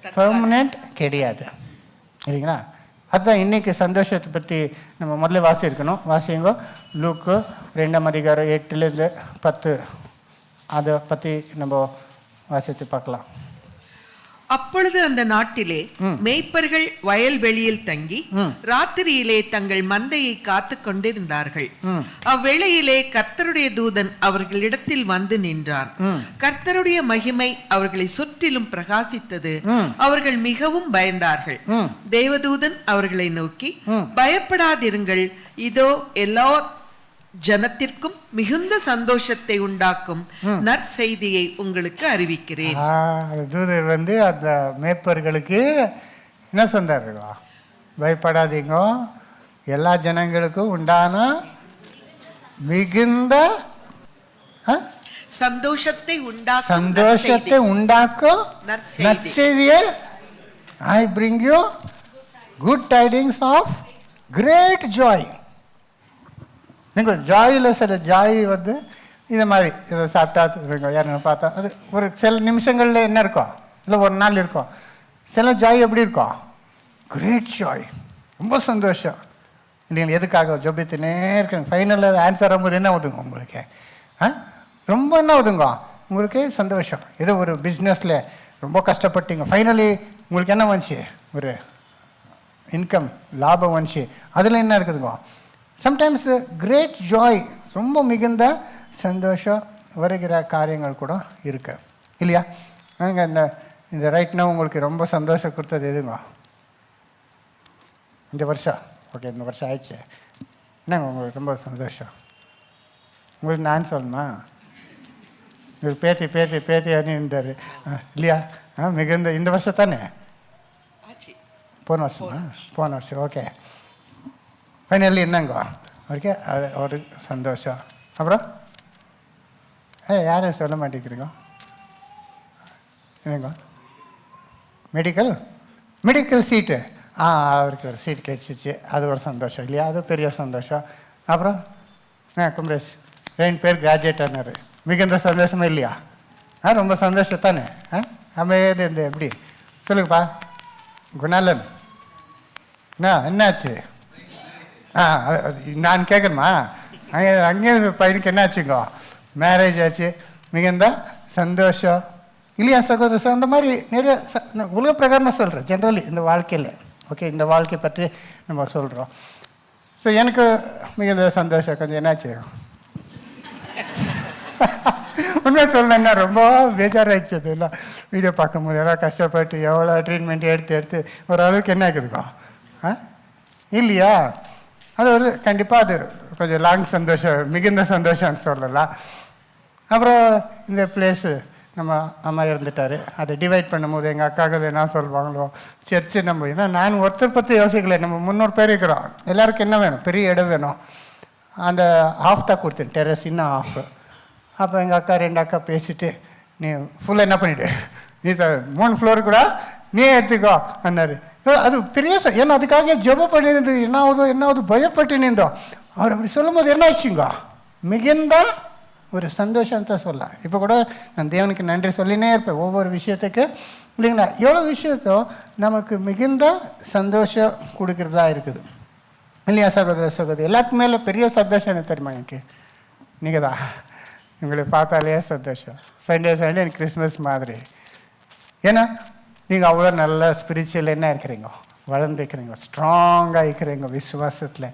பெர்மனெண்ட் கிடையாது இல்லைங்களா. அதுதான் இன்றைக்கி சந்தோஷத்தை பற்றி நம்ம முதல்ல வாசியிருக்கணும். வாசிங்க லூக்கு 2ஆம் அதிகாரம் 8-10 அதை பற்றி நம்ம வாசித்து பார்க்கலாம். அப்பொழுது அந்த நாட்டிலே மேய்ப்பர்கள் வயல்வெளியில் தங்கி ராத்திரியிலே தங்கள் மந்தையை காத்து கொண்டிருந்தார்கள். அவ்வேளையிலே கர்த்தருடைய தூதன் அவர்களிடத்தில் வந்து நின்றான். கர்த்தருடைய மகிமை அவர்களை சுற்றிலும் பிரகாசித்தது. அவர்கள் மிகவும் பயந்தார்கள். தேவதூதன் அவர்களை நோக்கி, பயப்படாதிருங்கள், இதோ எல்லா ஜனத்திற்கும் மிகுந்த சந்தோஷத்தை உண்டாக்கும் நற்செய்தியை உங்களுக்கு அறிவிக்கிறேன். தூதர் வந்து அந்த மேய்ப்பர்களுக்கு என்ன சொன்னார்களா, பயப்படாதீங்க, எல்லா ஜனங்களுக்கும் உண்டான மிகுந்த சந்தோஷத்தை உண்டாக்கும் நற்செய்தியை I bring you good tidings of great joy. நீங்கள் ஜாயில் சில ஜாய் வந்து இது மாதிரி இதை சாப்பிட்டா யாருன்னு பார்த்தா அது ஒரு சில நிமிஷங்களில் என்ன இருக்கும், இல்லை ஒரு நாள் இருக்கும். சில ஜாய் எப்படி இருக்கும், கிரேட் ஜாய், ரொம்ப சந்தோஷம் இல்லைங்களா. எதுக்காக ஜொபித்துனே இருக்காங்க, ஃபைனலில் ஆன்சர் ஆகும்போது என்ன உதுங்க உங்களுக்கு, ரொம்ப என்ன உதுங்க உங்களுக்கு சந்தோஷம். ஏதோ ஒரு பிஸ்னஸில் ரொம்ப கஷ்டப்பட்டீங்க, ஃபைனலி உங்களுக்கு என்ன வந்துச்சு, ஒரு இன்கம் லாபம் வந்துச்சு, அதில் என்ன இருக்குதுங்க, சம்டைம்ஸ் கிரேட் ஜாய், ரொம்ப மிகுந்த சந்தோஷம் வருகிற காரியங்கள் கூட இருக்கு இல்லையா. நாங்கள் இந்த ரைட்னா உங்களுக்கு ரொம்ப சந்தோஷம் கொடுத்தது எதுங்க இந்த வருஷம்? ஓகே, இந்த வருஷம் ஆயிடுச்சு, என்னங்க உங்களுக்கு ரொம்ப சந்தோஷம்? உங்களுக்கு நான் சொல்லணுமா? உங்களுக்கு பேத்தி அணிந்தார் இல்லையா, மிகுந்த இந்த வருஷம் தானே, போன வருஷம் ஓகே. ஃபைனலி என்னங்க ஓகே, அது ஒரு சந்தோஷம். அப்புறம் யாரும் சொல்ல மாட்டேங்கிறீங்க என்னங்க, மெடிக்கல் சீட்டு, அவருக்கு ஒரு சீட் கிடைச்சிச்சு, அது ஒரு சந்தோஷம் இல்லையா, அது பெரிய சந்தோஷம். அப்புறம் குமரேஷ் 2 பேர் கிராஜுவேட் ஆனார், மிகுந்த சந்தோஷமே இல்லையா? ரொம்ப சந்தோஷம் தானே. அமையது இந்த எப்படி சொல்லுங்கப்பா குணாலன், என்னாச்சு? நான் கேட்கணுமா? அங்கே பையனுக்கு என்னாச்சுங்க, மேரேஜ் ஆச்சு, மிகுந்த சந்தோஷம் இல்லையா சகோதரர்? அந்த மாதிரி நிறைய உலக பிரகாரமாக சொல்கிறேன், ஜென்ரலி இந்த வாழ்க்கையில். ஓகே, இந்த வாழ்க்கை பற்றி நம்ம சொல்கிறோம். ஸோ எனக்கு மிகுந்த சந்தோஷம். கொஞ்சம் என்னாச்சு உண்மையாக சொல்லணுன்னா ரொம்ப பேஜாராகிடுச்சு. அது எல்லாம் வீடியோ பார்க்கும்போது எல்லாம் கஷ்டப்பட்டு எவ்வளோ ட்ரீட்மெண்ட் எடுத்து ஓரளவுக்கு என்ன இருக்குதுக்கோ இல்லையா. அது ஒரு கண்டிப்பாக அது கொஞ்சம் லாங் சந்தோஷம், மிகுந்த சந்தோஷம்னு சொல்லலாம். அப்புறம் இந்த பிளேஸு நம்ம அம்மா இருந்துட்டார், அதை டிவைட் பண்ணும்போது எங்கள் அக்காக்கள் என்ன சொல்லுவாங்களோ, சர்ச்சு நம்ம ஏன்னா நான் ஒருத்தர் பற்றி யோசிக்கலை, நம்ம 300 பேர் இருக்கிறோம், எல்லாருக்கும் என்ன வேணும், பெரிய இடம் வேணும். அந்த ஆஃப் தான் கொடுத்தேன், டெரஸ் இன்னும் ஆஃப். அப்போ எங்கள் அக்கா 2 அக்கா பேசிட்டு, நீ ஃபுல்லாக என்ன பண்ணிவிடு, நீ 3 ஃப்ளோர் கூட நீ எடுத்துக்கோ அண்ணாரு. அது பெரிய ஏன்னா அதுக்காக ஜெபம் பண்ணியிருந்து என்ன ஆகுது பயப்பட்டு நின்றோம். அவர் அப்படி சொல்லும் போது என்ன ஆச்சுங்க, மிகுந்த ஒரு சந்தோஷம் தான் சொல்லலாம். இப்போ கூட நான் தேவனுக்கு நன்றி சொல்லினே இருப்பேன் ஒவ்வொரு விஷயத்துக்கு இல்லைங்களா. எவ்வளோ விஷயத்தோ நமக்கு மிகுந்த சந்தோஷம் கொடுக்குறதா இருக்குது இல்லையா சகோதரி? எல்லாத்துக்கு மேலே பெரிய சந்தோஷம் என்ன தெரியுமா எனக்கு, நீங்கள் தான். உங்களை பார்த்தாலே சந்தோஷம். சண்டே எனக்கு கிறிஸ்மஸ் மாதிரி. ஏன்னா நீங்கள் அவ்வளோ நல்ல ஸ்பிரிச்சுவல் என்ன இருக்கிறீங்க, வளர்ந்துக்கிறீங்க, ஸ்ட்ராங்காக இருக்கிறீங்க, விசுவாசத்தில்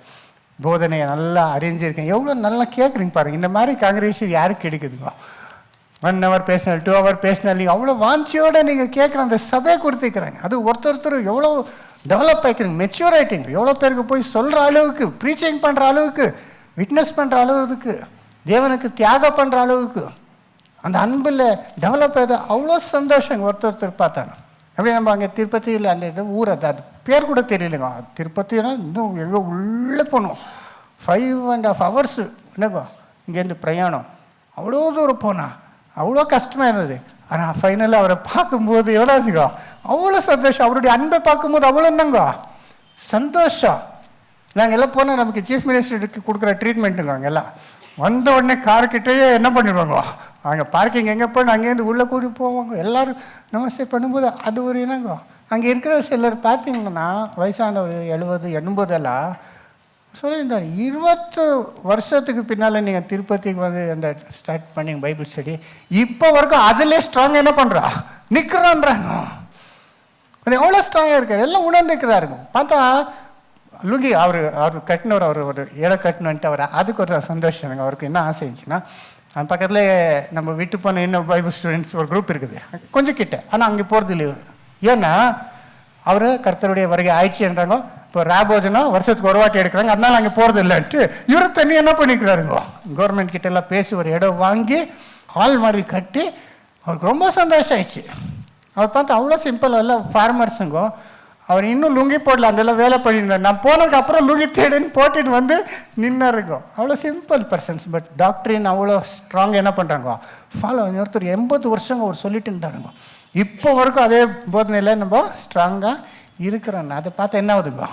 போதனையை நல்லா அறிஞ்சிருக்கீங்க, எவ்வளோ நல்லா கேட்குறீங்க பாருங்கள். இந்த மாதிரி காங்கிரேஷன் யாருக்கு கிடைக்குதுங்க? 1 hour பேசினால் 2 hour பேசினால் நீங்கள் அவ்வளோ வாஞ்சியோடு நீங்கள் கேட்குற அந்த சபையை கொடுத்துக்கிறாங்க. அது ஒருத்தர் எவ்வளோ டெவலப் ஆகிக்கிறீங்க, மெச்சூர் ஆகிட்டீங்க, எவ்வளோ பேருக்கு போய் சொல்கிற அளவுக்கு, ப்ரீச்சிங் பண்ணுற அளவுக்கு, விட்னஸ் பண்ணுற அளவுக்கு, தேவனுக்கு தியாகம் பண்ணுற அளவுக்கு அந்த அன்பில் டெவலப் ஆகுது. அவ்வளோ சந்தோஷங்க ஒருத்தர் பார்த்தாங்க. அப்படியே நம்ம அங்கே திருப்பதியில் அந்த இது ஊர் அது பேர் கூட தெரியலைங்க. திருப்பதினா இன்னும் எங்கே உள்ளே போகணும், 5.5 hours என்னங்கோ இங்கேருந்து பிரயாணம். அவ்வளோ தூரம் போனால் அவ்வளோ கஷ்டமாக இருந்தது. ஆனால் ஃபைனலாக அவரை பார்க்கும்போது எவ்வளோ இருந்துங்கோ, அவ்வளோ சந்தோஷம். அவருடைய அன்பை பார்க்கும்போது அவ்வளோ என்னங்கோ சந்தோஷம். நாங்கள் எல்லாம் போனால் நமக்கு சீஃப் மினிஸ்டருக்கு கொடுக்குற ட்ரீட்மெண்ட்டுங்க அங்கெல்லாம் வந்த உடனே கார்கிட்டேயே என்ன பண்ணிடுவாங்க, அங்கே பார்க்கிங் எங்கே போனால் அங்கேருந்து உள்ளே கூட்டிட்டு போவாங்க. எல்லோரும் நமஸ்தே பண்ணும்போது அது ஒரு என்னங்கோ. அங்கே இருக்கிற சிலர் பார்த்தீங்கன்னா வயசானவர் 70-80 எல்லாம் சொல்லியிருந்தார், 20 வருஷத்துக்கு பின்னால் நீங்கள் திருப்பதிக்கு வந்து அந்த ஸ்டார்ட் பண்ணி பைபிள் ஸ்டடி, இப்போ வரைக்கும் அதிலே ஸ்ட்ராங்காக என்ன பண்ணுறா நிற்கிறான்றாங்க. அது எவ்வளோ ஸ்ட்ராங்காக இருக்கார், எல்லாம் உணர்ந்துக்கிறாருங்க. பார்த்தா லுங்கி அவர் கட்டினவர், அவர் ஒரு இலை கட்டணுன்ட்டு அவர் அதுக்கு ஒரு சந்தோஷம் எனக்கு. அவருக்கு என்ன ஆசை இருந்துச்சுன்னா, அந்த பக்கத்தில் நம்ம விட்டு போன இன்னும் பைபிள் ஸ்டூடெண்ட்ஸ் ஒரு குரூப் இருக்குது கொஞ்சம் கிட்ட, ஆனால் அங்கே போகிறது இல்லை. ஏன்னா அவர் கர்த்தருடைய வருகை ஆயிடுச்சுன்றாங்க. இப்போ ராபோஜனா வருஷத்துக்கு ஒரு வாட்டி எடுக்கிறாங்க, அதனால அங்கே போகிறது இல்லைன்ட்டு இவர் தண்ணி என்ன பண்ணிக்கிறாருங்க, கவர்மெண்ட் கிட்ட எல்லாம் பேசி ஒரு இடம் வாங்கி ஹால் மாதிரி கட்டி அவருக்கு ரொம்ப சந்தோஷம் ஆயிடுச்சு. அவர் பார்த்து அவ்வளோ சிம்பிள், எல்லாம் ஃபார்மர்ஸுங்கோ. அவர் இன்னும் லுங்கி போடல, அதெல்லாம் வேலை பண்ணியிருந்தார். நான் போனதுக்கு அப்புறம் லுங்கி தேடின்னு போட்டுட்டு வந்து நின்று இருக்கும். அவ்வளோ சிம்பிள் பர்சன்ஸ். பட் டாக்டரின் அவ்வளோ ஸ்ட்ராங் என்ன பண்ணுறாங்க, ஃபாலோ. ஒருத்தர் 80 வருஷங்க அவர் சொல்லிட்டு இருந்தாருங்க. இப்போ வரைக்கும் அதே போதனையில் நம்ம ஸ்ட்ராங்காக இருக்கிறோம். அதை பார்த்து என்ன ஆகுதுங்க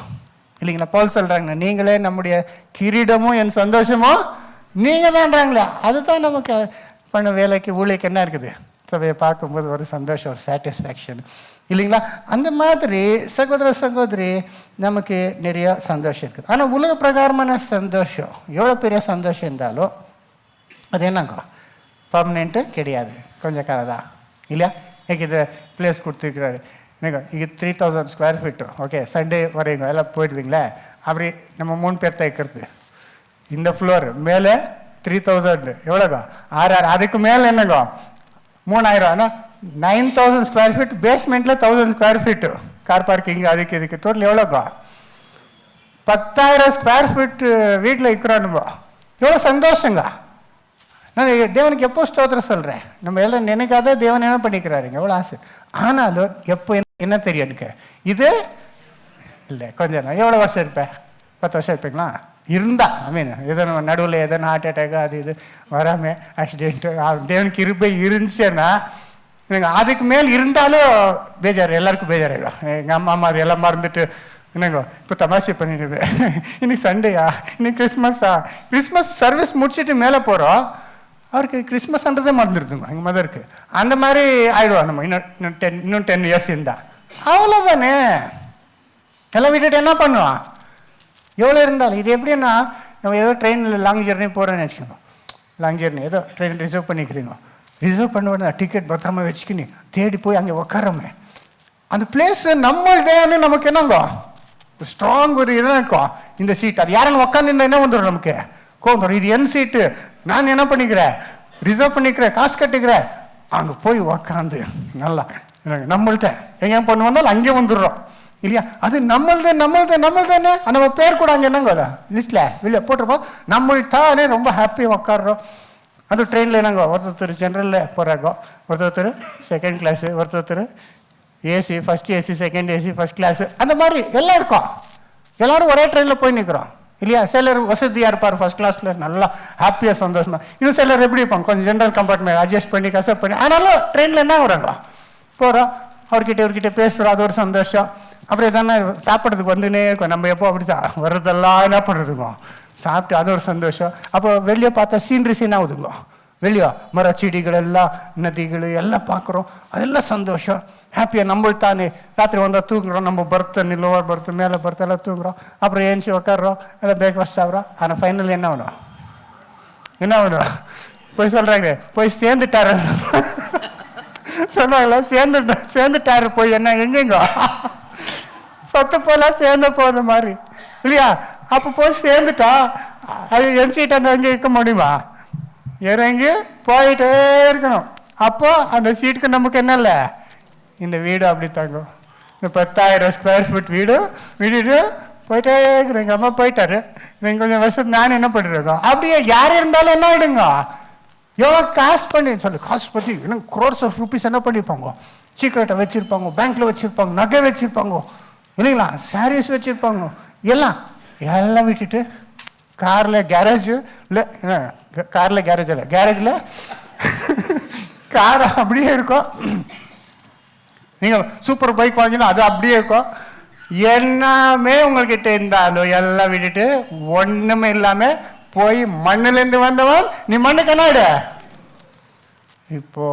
இல்லைங்களா? பவுல் சொல்கிறாங்க, நீங்களே நம்முடைய கிரீடமும் என் சந்தோஷமும் நீங்கள் தான்றாங்களே. அதுதான் நமக்கு பண்ண வேலைக்கு ஊழியக்கு என்ன இருக்குது, சபையை பார்க்கும்போது ஒரு சந்தோஷம், ஒரு சாட்டிஸ்ஃபேக்ஷன் இல்லைங்களா? அந்த மாதிரி சகோதர சகோதரி நமக்கு நிறைய சந்தோஷம் இருக்குது. ஆனால் உலக பிரகாரமான சந்தோஷம் எவ்வளோ பெரிய சந்தோஷம் இருந்தாலும் அது என்னங்க பர்மனெண்ட்டு கிடையாது, கொஞ்சம் காலம் தான் இல்லையா? எனக்கு இது பிளேஸ் கொடுத்துருக்கிறாரு, எனக்கு இது 3000 ஸ்கொயர் ஃபீட்டு, ஓகே சண்டே வரைங்க எல்லாம் போயிடுவீங்களே. அப்படி நம்ம 3 பேர் தைக்கிறது, இந்த ஃப்ளோர் மேலே 3000 எவ்வளோங்க 6000, அதுக்கு மேலே என்னங்க 3000. ஆனால் 9000 ஸ்கொயர் ஃபீட், பேஸ்மெண்ட்டில் 1000 ஸ்கொயர் ஃபீட்டு கார் பார்க்கிங், அதுக்கு இதுக்கு டோட்டல் எவ்வளோங்க 10,000 ஸ்கொயர் ஃபீட் வீட்டில் இருக்கிறோம். நம்ம எவ்வளோ சந்தோஷங்க. நான் தேவனுக்கு எப்போ ஸ்தோத்திரம் சொல்கிறேன். நம்ம எல்லாம் நினைக்காத தேவன் என்ன பண்ணிக்கிறாருங்க, எவ்வளோ ஆசை. ஆனாலும் எப்போ என்ன தெரியும் எனக்கு, இது இல்லை கொஞ்சம் நான் எவ்வளோ வருஷம் இருப்பேன், 10 வருஷம் இருப்பீங்களா இருந்தா, ஐ மீன் எதோ நம்ம நடுவில் எதோ ஹார்ட் அட்டாக் அது இது வராமல் ஆக்சிடென்ட்டு தேவனுக்கு இருப்பை இருந்துச்சுன்னா எனக்கு அதுக்கு மேல் இருந்தாலும் பேஜார், எல்லாருக்கும் பேஜாராயிடும். எங்கள் அம்மா அது எல்லாம் மறந்துட்டு என்னங்க இப்போ தமாஷை பண்ணிடுவேன், இன்னைக்கு சண்டேயா, இன்னைக்கு கிறிஸ்மஸா, கிறிஸ்மஸ் சர்வீஸ் முடிச்சுட்டு மேலே போகிறோம், அவருக்கு கிறிஸ்மஸ்ன்றதே மறந்துடுதுங்க எங்கள் மதருக்கு. அந்த மாதிரி ஆயிடுவா நம்ம இன்னும் 10 இயர்ஸ் இருந்தால். அவ்வளோதானே, எல்லாம் விட்டுட்டு என்ன பண்ணுவான் எவ்வளோ இருந்தாலும். இது எப்படின்னா நம்ம ஏதோ ட்ரெயினில் லாங் ஜெர்னி போகிறோன்னு வச்சுக்கோங்க, லாங் ஜெர்னி ஏதோ ட்ரெயின் ரிசர்வ் பண்ணிக்கிறீங்க, ரிசர்வ் பண்ண உடனே டிக்கெட் பத்திரமா வச்சுக்கினி தேடி போய் அங்கே உட்காரமே, அந்த பிளேஸு நம்மள்தேன்னு நமக்கு என்னங்க ஸ்ட்ராங் ஒரு இதெல்லாம் இருக்கும். இந்த சீட் அது யாரும் உட்காந்துருந்தா என்ன வந்துடும் நமக்கு கோந்துடும், இது என் சீட்டு, நான் என்ன பண்ணிக்கிறேன் ரிசர்வ் பண்ணிக்கிறேன், காசு கட்டுக்கிறேன், அங்கே போய் உக்காந்து நல்லா நம்மள்த எங்கே பண்ணு வந்தாலும் அங்கே வந்துடுறோம் இல்லையா? அது நம்மள்தானே நம்ம பேர் கூட அங்கே என்னங்க லிஸ்ட்டில் வெளியே போட்டிருப்போம், நம்மள்தானே ரொம்ப ஹாப்பியாக உட்காடுறோம். அது ட்ரெயினில் என்னங்க ஒருத்தர் ஜென்ரலில் போகிறாங்க, ஒருத்தர் செகண்ட் கிளாஸு, ஒருத்தர் AC, first AC, second AC, first class, அந்த மாதிரி எல்லாம் இருக்கும். எல்லோரும் ஒரே ட்ரெயினில் போய் நிற்கிறோம் இல்லையா? சிலர் வசதியாக இருப்பார் ஃபஸ்ட் கிளாஸில் நல்லா ஹாப்பியாக சந்தோஷமாக, இன்னும் சிலர் எப்படி இருப்பாங்க கொஞ்சம் ஜென்ரல் கம்பார்ட்மெண்ட் அட்ஜஸ்ட் பண்ணி கசப் பண்ணி, ஆனாலும் ட்ரெயினில் என்ன வராங்க போகிறோம், அவர்கிட்ட பேசுகிறோம், அது ஒரு சந்தோஷம். அப்புறம் எதனா சாப்பிட்றதுக்கு வந்துன்னே இருக்கும், நம்ம எப்போ அப்படி தான் வர்றதெல்லாம் என்ன பண்ணுறதுங்க சாப்பிட்டு, அது ஒரு சந்தோஷம். அப்போ வெளியே பார்த்தா சீன் ஆகுதுங்க, வெளியே மர செடிகள் எல்லாம் நதிகள் எல்லாம் பார்க்குறோம், அதெல்லாம் சந்தோஷம் ஹாப்பியாக. நம்மளுக்கு தானே ராத்திரி வந்தால் தூங்குறோம், நம்ம பர்த்து லோவர் பர்த்து மேலே பர்த்து எல்லாம் தூங்குறோம், அப்புறம் ஏஞ்சி உட்காடுறோம், எல்லாம் பிரேக்ஃபாஸ்ட் சாப்பிட்றோம். ஆனால் ஃபைனல் என்ன வேணும் போய் சொல்கிறாங்க, போய் சேர்ந்துட்டாரு சொல்கிறாங்களா, சேர்ந்துட்டாரு போய் என்ன எங்கெங்க சொத்து போலாம் சேர்ந்து போகிற மாதிரி இல்லையா? அப்போ போய் சேர்ந்துட்டா அது என் சீட்டாண்ட எங்கே இருக்க முடியுமா, இறங்கி போயிட்டே இருக்கணும். அப்போ அந்த சீட்டுக்கு நமக்கு என்ன இல்லை, இந்த வீடு அப்படி தாங்க, இந்த 10,000 ஸ்கொயர் ஃபீட் வீடு விட்டுட்டு போயிட்டே இருக்கிறேன். எங்கள் அம்மா போயிட்டாரு, நீங்கள் கொஞ்சம் வருஷத்துக்கு நான் என்ன பண்ணிருக்கோம், அப்படியே யார் இருந்தாலும் என்ன ஆகிடுங்க, எவ்வளோ காசு பண்ணி சொல்லு, காசு பற்றி இன்னும் crores of rupees என்ன பண்ணியிருப்பாங்க, சீக்கிரட்டை வச்சுருப்பாங்க, பேங்க்கில் வச்சுருப்பாங்க, நகை வச்சுருப்பாங்க இல்லைங்களா, சாரீஸ் வச்சுருப்பாங்க, எல்லாம் விட்டுட்டு காரில் கேரேஜ் இல்லை, காரில் கேரேஜ் இல்லை, கேரேஜில் கார் அப்படியே இருக்கும். நீங்கள் சூப்பர் பைக் வாங்கினா அது அப்படியே இருக்கும். எல்லாமே உங்கள்கிட்ட இருந்தாலும் எல்லாம் விட்டுட்டு ஒன்றுமே இல்லாமல் போய் மண்ணிலேருந்து வந்தவன் நீ மண்ணுக்கு என்னாடு. இப்போ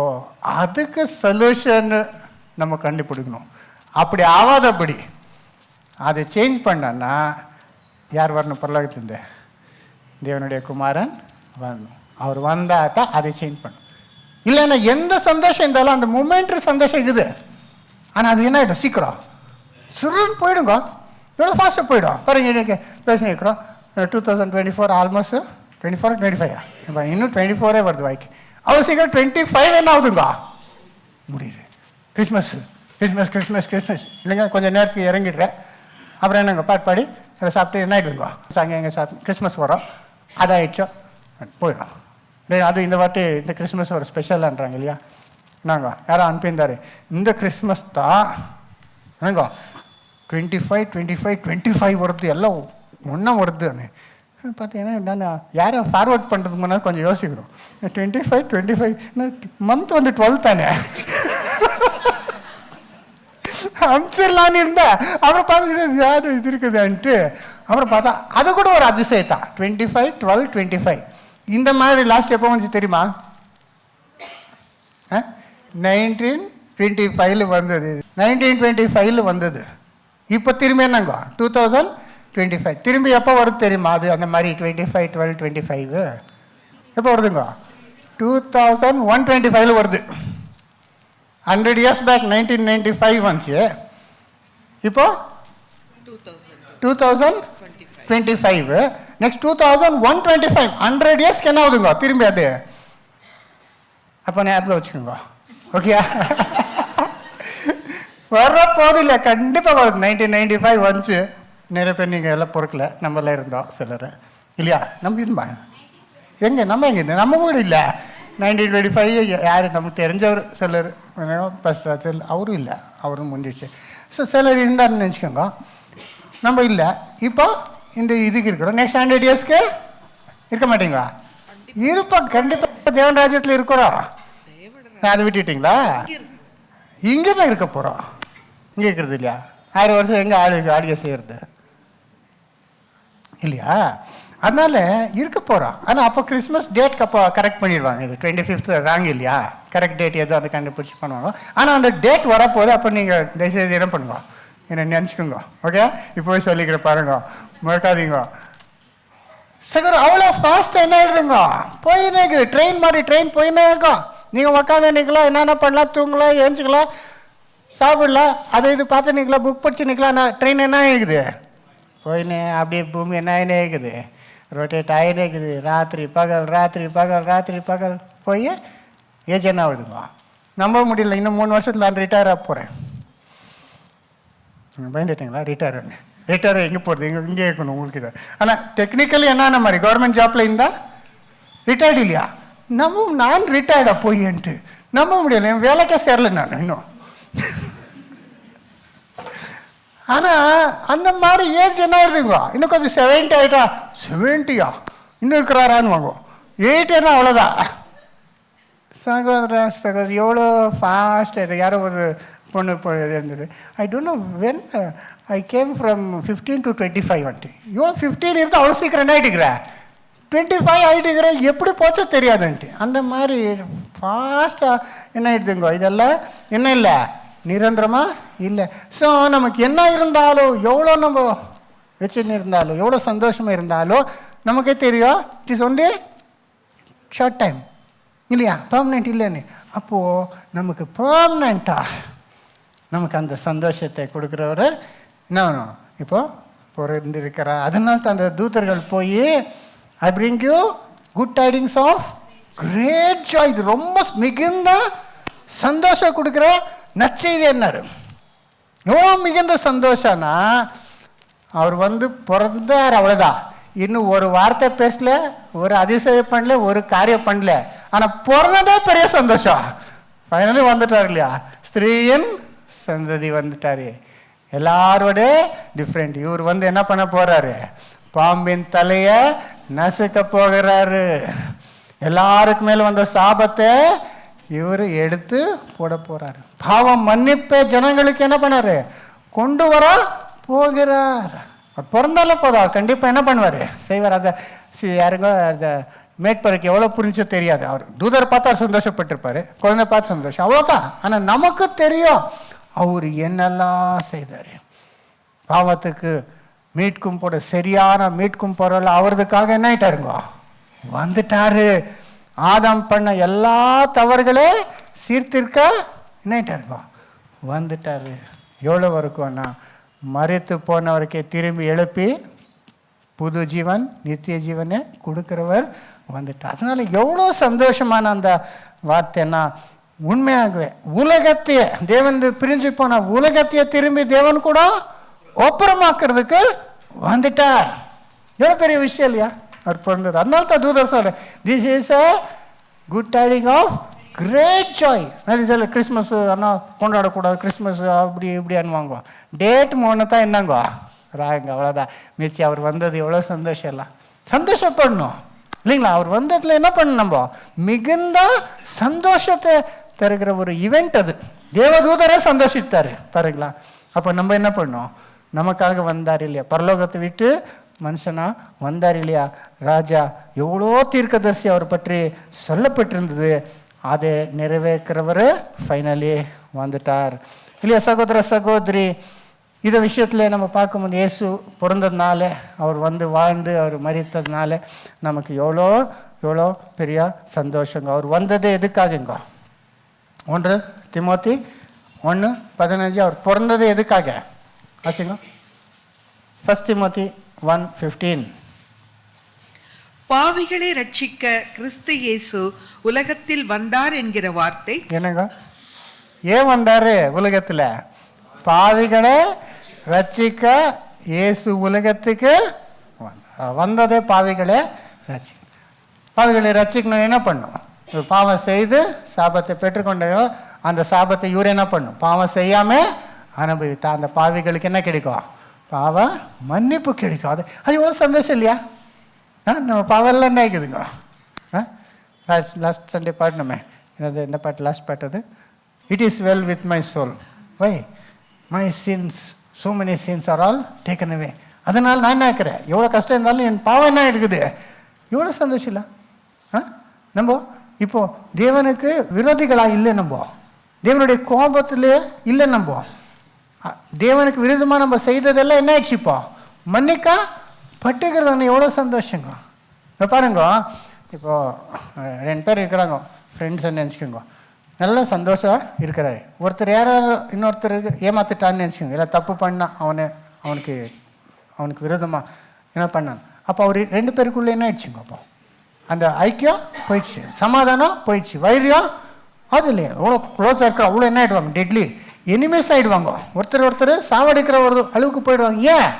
அதுக்கு சொல்யூஷன் நம்ம கண்டுபிடிக்கணும். அப்படி ஆகாதபடி அதை சேஞ்ச் பண்ணனா யார் வரணும், பரலோகத்திலிருந்து தேவனுடைய குமாரன் வரணும். அவர் வந்தால் தான் அதை சேஞ்ச் பண்ணும். இல்லைன்னா எந்த சந்தோஷம் இருந்தாலும் அந்த மூமெண்ட்ரி சந்தோஷம் இருக்குது, ஆனால் அது என்ன ஆகிடும் சீக்கிரம் சுருன்னு போயிடுங்க, எவ்வளோ ஃபாஸ்ட்டாக போயிடும். பாருங்க இன்னைக்கு பேசி இருக்கிறோம் 2024 ஆல்மோஸ்ட் 24 25 இன்னும் 24 வருது வாய்க்கு, அவ்வளோ சீக்கிரம் 25 என்ன ஆகுதுங்க முடியுது. கிறிஸ்மஸ் இல்லைங்க, கொஞ்சம் நேரத்துக்கு இறங்கிடுறேன், அப்புறம் என்னங்க பாட்டு பாடி அதை சாப்பிட்டு என்ன ஆகிடுங்க சாங்க எங்கே சாப்பிட்டு கிறிஸ்மஸ் வரும், அதாகிடுச்சோ போயிடும். அது இந்த வாட்டி இந்த கிறிஸ்மஸ் ஒரு ஸ்பெஷலான்றாங்க இல்லையா, நாங்கள் யாரும் அனுப்பியிருந்தாரு, இந்த கிறிஸ்மஸ் தான் என்னங்க 25 வருது, எல்லாம் ஒன்றா வருது. பார்த்தீங்கன்னா நான் யாரும் ஃபார்வர்ட் பண்ணுறதுக்கு முன்னாடி கொஞ்சம் யோசிக்கிறோம். 25 மந்த் வந்து 12 தானே அனுப்பிச்சிடலான்னு இருந்தா அப்புறம் பார்த்துக்கிட்டு யாரு இது இருக்குதுன்ட்டு அப்புறம் பார்த்தா அது கூட ஒரு அதிசயத்தான். 25, 12, 25 இந்த மாதிரி லாஸ்ட் எப்போ வந்துச்சு தெரியுமா? 1925 வந்தது. 1925 வந்தது. இப்போ திரும்பி என்னங்க 2025 திரும்பி எப்போ வருது தெரியுமா? அது அந்த மாதிரி 25, 12, 25 எப்போ வருதுங்க? 2125 வருது. 100 years பேக் 1995 வந்துச்சு. இப்போ 2025 நெக்ஸ்ட் 2125 100 இயர்ஸ்க்கு என்ன ஆகுதுங்க திரும்பி அது? அப்போ ஞாபகம் வச்சுக்கோங்க. ஓகே வர்ற போது இல்லை, கண்டிப்பாக வருது. 1995 வந்துச்சு. நிறைய பேர் நீங்கள் எல்லாம் பொறுக்கல, நம்மளாம் இருந்தோம் சிலர் இல்லையா? நம்ம இருந்தோம் எங்கே? நம்ம எங்கே இருந்தோம்? நம்ம கூட இல்லை. 1925 யார் நமக்கு தெரிஞ்சவர் சிலர், ஃபஸ்ட் ராஜர் அவரும் இல்லை, அவரும் முடிஞ்சிச்சு. ஸோ சிலர் இருந்தாருன்னு நினச்சிக்கோங்க. நம்ம இல்லை. இப்போ இந்த இதுக்கு இருக்கிறோம். நெக்ஸ்ட் 100 இயர்ஸ்க்கு இருக்க மாட்டீங்களா? இருப்போம், கண்டிப்பாக தேவன் ராஜ்யத்தில் இருக்கிறோம். அதை விட்டுட்டீங்களா? இங்கே தான் இருக்க போகிறோம். இங்கே இருக்கிறது இல்லையா? 1000 வருஷம் எங்கே ஆடியோ செய்கிறது இல்லையா? அதனால் இருக்க போகிறோம். ஆனால் அப்போ கிறிஸ்மஸ் டேட்க்கு அப்போ கரெக்ட் பண்ணிடுவாங்க. இது 25th ராங் இல்லையா? கரெக்ட் டேட் எதோ அதை கண்டுபிடிச்சி பண்ணுவாங்க. ஆனால் அந்த டேட் வரப்போது அப்போ நீங்கள் தயவுசெய்து என்ன பண்ணுங்க, என்ன நினச்சிக்கோங்க. ஓகே, இப்போ சொல்லிக்கிற பாருங்க, மறக்காதீங்க. சகோதரர் அவ்வளோ ஃபாஸ்ட்டாக என்ன ஆகிடுதுங்க, போயினே இருக்குது. ட்ரெயின் மாதிரி ட்ரெயின் போயினே இருக்கும். நீங்கள் உட்காந்து நிற்கலாம், என்னென்ன பண்ணலாம், தூங்கலாம், எழுஞ்சிக்கலாம், சாப்பிடலாம், அதை இது பார்த்து நிற்கலாம், புக் படித்து நிற்கலாம். ஆனால் ட்ரெயின் என்ன ஆகிக்குது போயினே, அப்படியே பூமி என்ன ஆகினே இருக்குது, ரொட்டேட் ஆகினே இருக்குது. ராத்திரி பகல் ராத்திரி பகல் ராத்திரி பகல் போய் ஏஜ் என்ன ஆகுதுங்க, நம்ப முடியல. இன்னும் 3 வருஷத்தில் நான் ரிட்டையர் ஆக போகிறேன். பயந்துட்டீங்களா? ரிட்டையர் எங்கே போகிறது? இங்கே இருக்கணும் உங்கள்கிட்ட. ஆனால் டெக்னிக்கலி என்னென்ன மாதிரி கவர்மெண்ட் ஜாப்பில் இருந்தால் ரிட்டையர்டு இல்லையா? நான் ரிட்டையர்டாக போயின்ட்டு நம்ப முடியல. என் வேலைக்கே சேரல நான் இன்னும். ஆனால் அந்த மாதிரி ஏஜ் என்ன ஆகுதுங்க, இன்னும் கொஞ்சம் 70 ஆகிட்டா. 70யா இன்னும் இருக்கிறாரான்னு வாங்குவோம். 8 அவ்வளோதான். சகோதரி எவ்வளோ ஃபாஸ்ட். யாரோ ஒரு பொண்ணு இருந்தது. I don't know when I came from 15 to 25 வந்துட்டு. இவ்வளோ 15 இருந்தால் அவ்வளோ சீக்கிரம் என்ன ஆகிட்டுக்கிறேன், 25 ஆகிட்டுக்கிற, எப்படி போச்சோ தெரியாதுன்ட்டு. அந்த மாதிரி ஃபாஸ்ட்டாக என்ன ஆகிடுதுங்க. இதெல்லாம் என்ன இல்லை, நிரந்தரமாக இல்லை. ஸோ நமக்கு என்ன இருந்தாலும், எவ்வளோ நம்ம வச்சுன்னு இருந்தாலும், எவ்வளோ சந்தோஷமாக இருந்தாலும் நமக்கே தெரியும் it is only short time இல்லையா? பர்மனெண்ட் இல்லைன்னு. அப்போது நமக்கு பர்மனெண்ட்டாக நமக்கு அந்த சந்தோஷத்தை கொடுக்குறவர் என்ன வேணும் இப்போது பிறந்திருக்கிறா. அதனால தான் அந்த தூதர்கள் போய் I bring you good tidings of great joy, இது ரொம்ப மிகுந்த சந்தோஷம் கொடுக்குற நற்செய்தி என்னாரு. எவ்வளோ மிகுந்த சந்தோஷம்னா, அவர் வந்து பிறந்தார் அவ்வளோதான். இன்னும் ஒரு வார்த்தை பேசல, ஒரு அதிசயம் பண்ணல, ஒரு காரியம் பண்ணல. ஆனால் பிறந்ததே பெரிய சந்தோஷம். ஃபைனலி வந்துட்டார் இல்லையா? ஸ்திரீயின் சந்ததி வந்துட்டாரு. எல்லாரோட டிஃப்ரெண்ட். இவர் வந்து என்ன பண்ண போறாரு, பாம்பின் தலையை நசுக்க போகிறாரு. எல்லாருக்கு மேல வந்த சாபத்தை இவர் எடுத்து போட போறாரு. பாவம் மன்னிப்பே ஜனங்களுக்கு என்ன பண்ணாரு, கொண்டு வர போகிறார். பிறந்தாலும் போதா, கண்டிப்பா என்ன பண்ணுவாரு, செய்வார். அதை யாருங்க அந்த மேட்பருக்கு எவ்வளோ புரிஞ்சோ தெரியாது. அவர் தூதர் பார்த்தா சந்தோஷப்பட்டிருப்பாரு, குழந்தை பார்த்து சந்தோஷம், அவ்வளோதான். ஆனால் நமக்கு தெரியும் அவர் என்னெல்லாம் செய்தார். பாவத்துக்கு மீட்கும் போட, சரியான மீட்கும் பொருள் அவரதுக்காக என்ன ஆயிட்டாருங்க, வந்துட்டாரு. ஆதாம் பண்ண எல்லா தவறுகளே சீர்திருக்க என்ன ஆயிட்டாருங்க, வந்துட்டாரு. எவ்வளோ வரைக்கும்னா, மரித்து போனவருக்கே திரும்பி எழுப்பி புது ஜீவன், நித்திய ஜீவனை கொடுக்கிறவர் வந்துட்டார். அதனால எவ்வளோ சந்தோஷமான அந்த வார்த்தைன்னா, உண்மையாகவே உலகத்தையே தேவன் பிரிஞ்சு போன உலகத்தையே திரும்பி தேவன் கூட ஒப்புரமாக்குறதுக்கு வந்துட்டார். எவ்வளோ பெரிய விஷயம் இல்லையா அவர் பிறந்தது. அதனால தான் தூதர் சொல்ற, this is a good tiding of great joy. நிறைய சில கிறிஸ்மஸ் ஆனால் கொண்டாடக்கூடாது, கிறிஸ்மஸ் அப்படி இப்படி அனுவாங்க. டேட் மூணு தான் என்னங்கோ ராங்க, அவ்வளோதான். மிச்சி அவர் வந்தது எவ்வளோ சந்தோஷம், எல்லாம் சந்தோஷப்படணும் இல்லைங்களா? அவர் வந்ததில் என்ன பண்ணணும், நம்ம மிகுந்த சந்தோஷத்தை தருகிற ஒரு ஈவெண்ட் அது. தேவதூதரே சந்தோஷித்தாரு பாருங்களா. அப்போ நம்ம என்ன பண்ணோம், நமக்காக வந்தார் இல்லையா, பரலோகத்தை விட்டு மனுஷனா வந்தார் இல்லையா. ராஜா எவ்வளோ தீர்க்கதரிசி அவர் பற்றி சொல்லப்பட்டிருந்தது, அதை நிறைவேற்கிறவர் ஃபைனலி வந்துட்டார் இல்லையா. சகோதர சகோதரி, இதை விஷயத்தில் நம்ம பார்க்கும்போது இயேசு பிறந்ததுனால, அவர் வந்து வாழ்ந்து அவர் மரித்ததுனால நமக்கு எவ்வளோ எவ்வளோ பெரிய சந்தோஷங்க. அவர் வந்தது எதுக்காகங்க? 1 திமோத்தி 1:15 அவர் பிறந்தது எதுக்காக ஆச்சுங்க? 1 திமோத்தி 1:15 பாவிகளை ரட்சிக்க கிறிஸ்து இயேசு உலகத்தில் வந்தார் என்கிற வார்த்தை என்னங்க? ஏன் வந்தாரு உலகத்துல? பாவிகளை ரட்சிக்க இயேசு உலகத்துக்கு வந்ததே பாவிகளை ரட்சிக்க. பாவிகளை ரட்சிக்கணும் என்ன பண்ணும்? பாவம் செய்து சாபத்தை பெற்றுக்கொண்ட அந்த சாபத்தை இவர் என்ன பண்ணும்? பாவம் செய்யாம அனுபவித்தா அந்த பாவிகளுக்கு என்ன கிடைக்கும்? பாவ மன்னிப்பு கிடைக்கும். அது எவ்வளோ சந்தோஷம் இல்லையா? நம்ம பாவெல்லாம் என்ன ஆகிக்குதுங்க? லாஸ்ட் சண்டே பாடினோமே, என்னது என்ன பாட்டு? லாஸ்ட் பாட்டு அது, it is well with my soul, why my sins so many sins are all taken away. அதனால் நான் என்ன இருக்கிறேன், எவ்வளோ கஷ்டம் இருந்தாலும் என் பாவம் என்ன இருக்குது? எவ்வளோ சந்தோஷம் இல்லை? நம்ம இப்போ தேவனுக்கு விரோதிகளாக இல்லை, நம்ம தேவனுடைய கோபத்திலே இல்லை, நம்ம தேவனுக்கு விரோதமாக நம்ம செய்ததெல்லாம் என்ன ஆயிடுச்சு? இப்போ மன்னிக்கா பட்டுக்கிறது எவ்வளோ சந்தோஷங்க. இப்போ பாருங்க, இப்போது 2 பேர் இருக்கிறாங்க, ஃப்ரெண்ட்ஸ்ன்னு நினச்சிக்கோங்க, நல்ல சந்தோஷம் இருக்கிறாரு. ஒருத்தர் யாராவது இன்னொருத்தருக்கு ஏமாத்திட்டான்னு நினச்சிக்கோங்க, இல்லை தப்பு பண்ணால் அவனுக்கு விரோதமாக என்ன பண்ணான். அப்போ அவர் 2 பேருக்குள்ளே என்ன ஆயிடுச்சுங்க? அப்போ அந்த ஐக்கியம் போயிடுச்சு, சமாதானம் போயிடுச்சு, வைரியம் அது இல்லையா, எவ்வளோ க்ளோஸாக இருக்கிற அவ்வளோ என்ன ஆகிடுவாங்க, டெட்லி எனிமீஸ் ஆகிடுவாங்க. ஒருத்தர் சாவடிக்கிற ஒரு அளவுக்கு போயிடுவாங்க. ஏன்?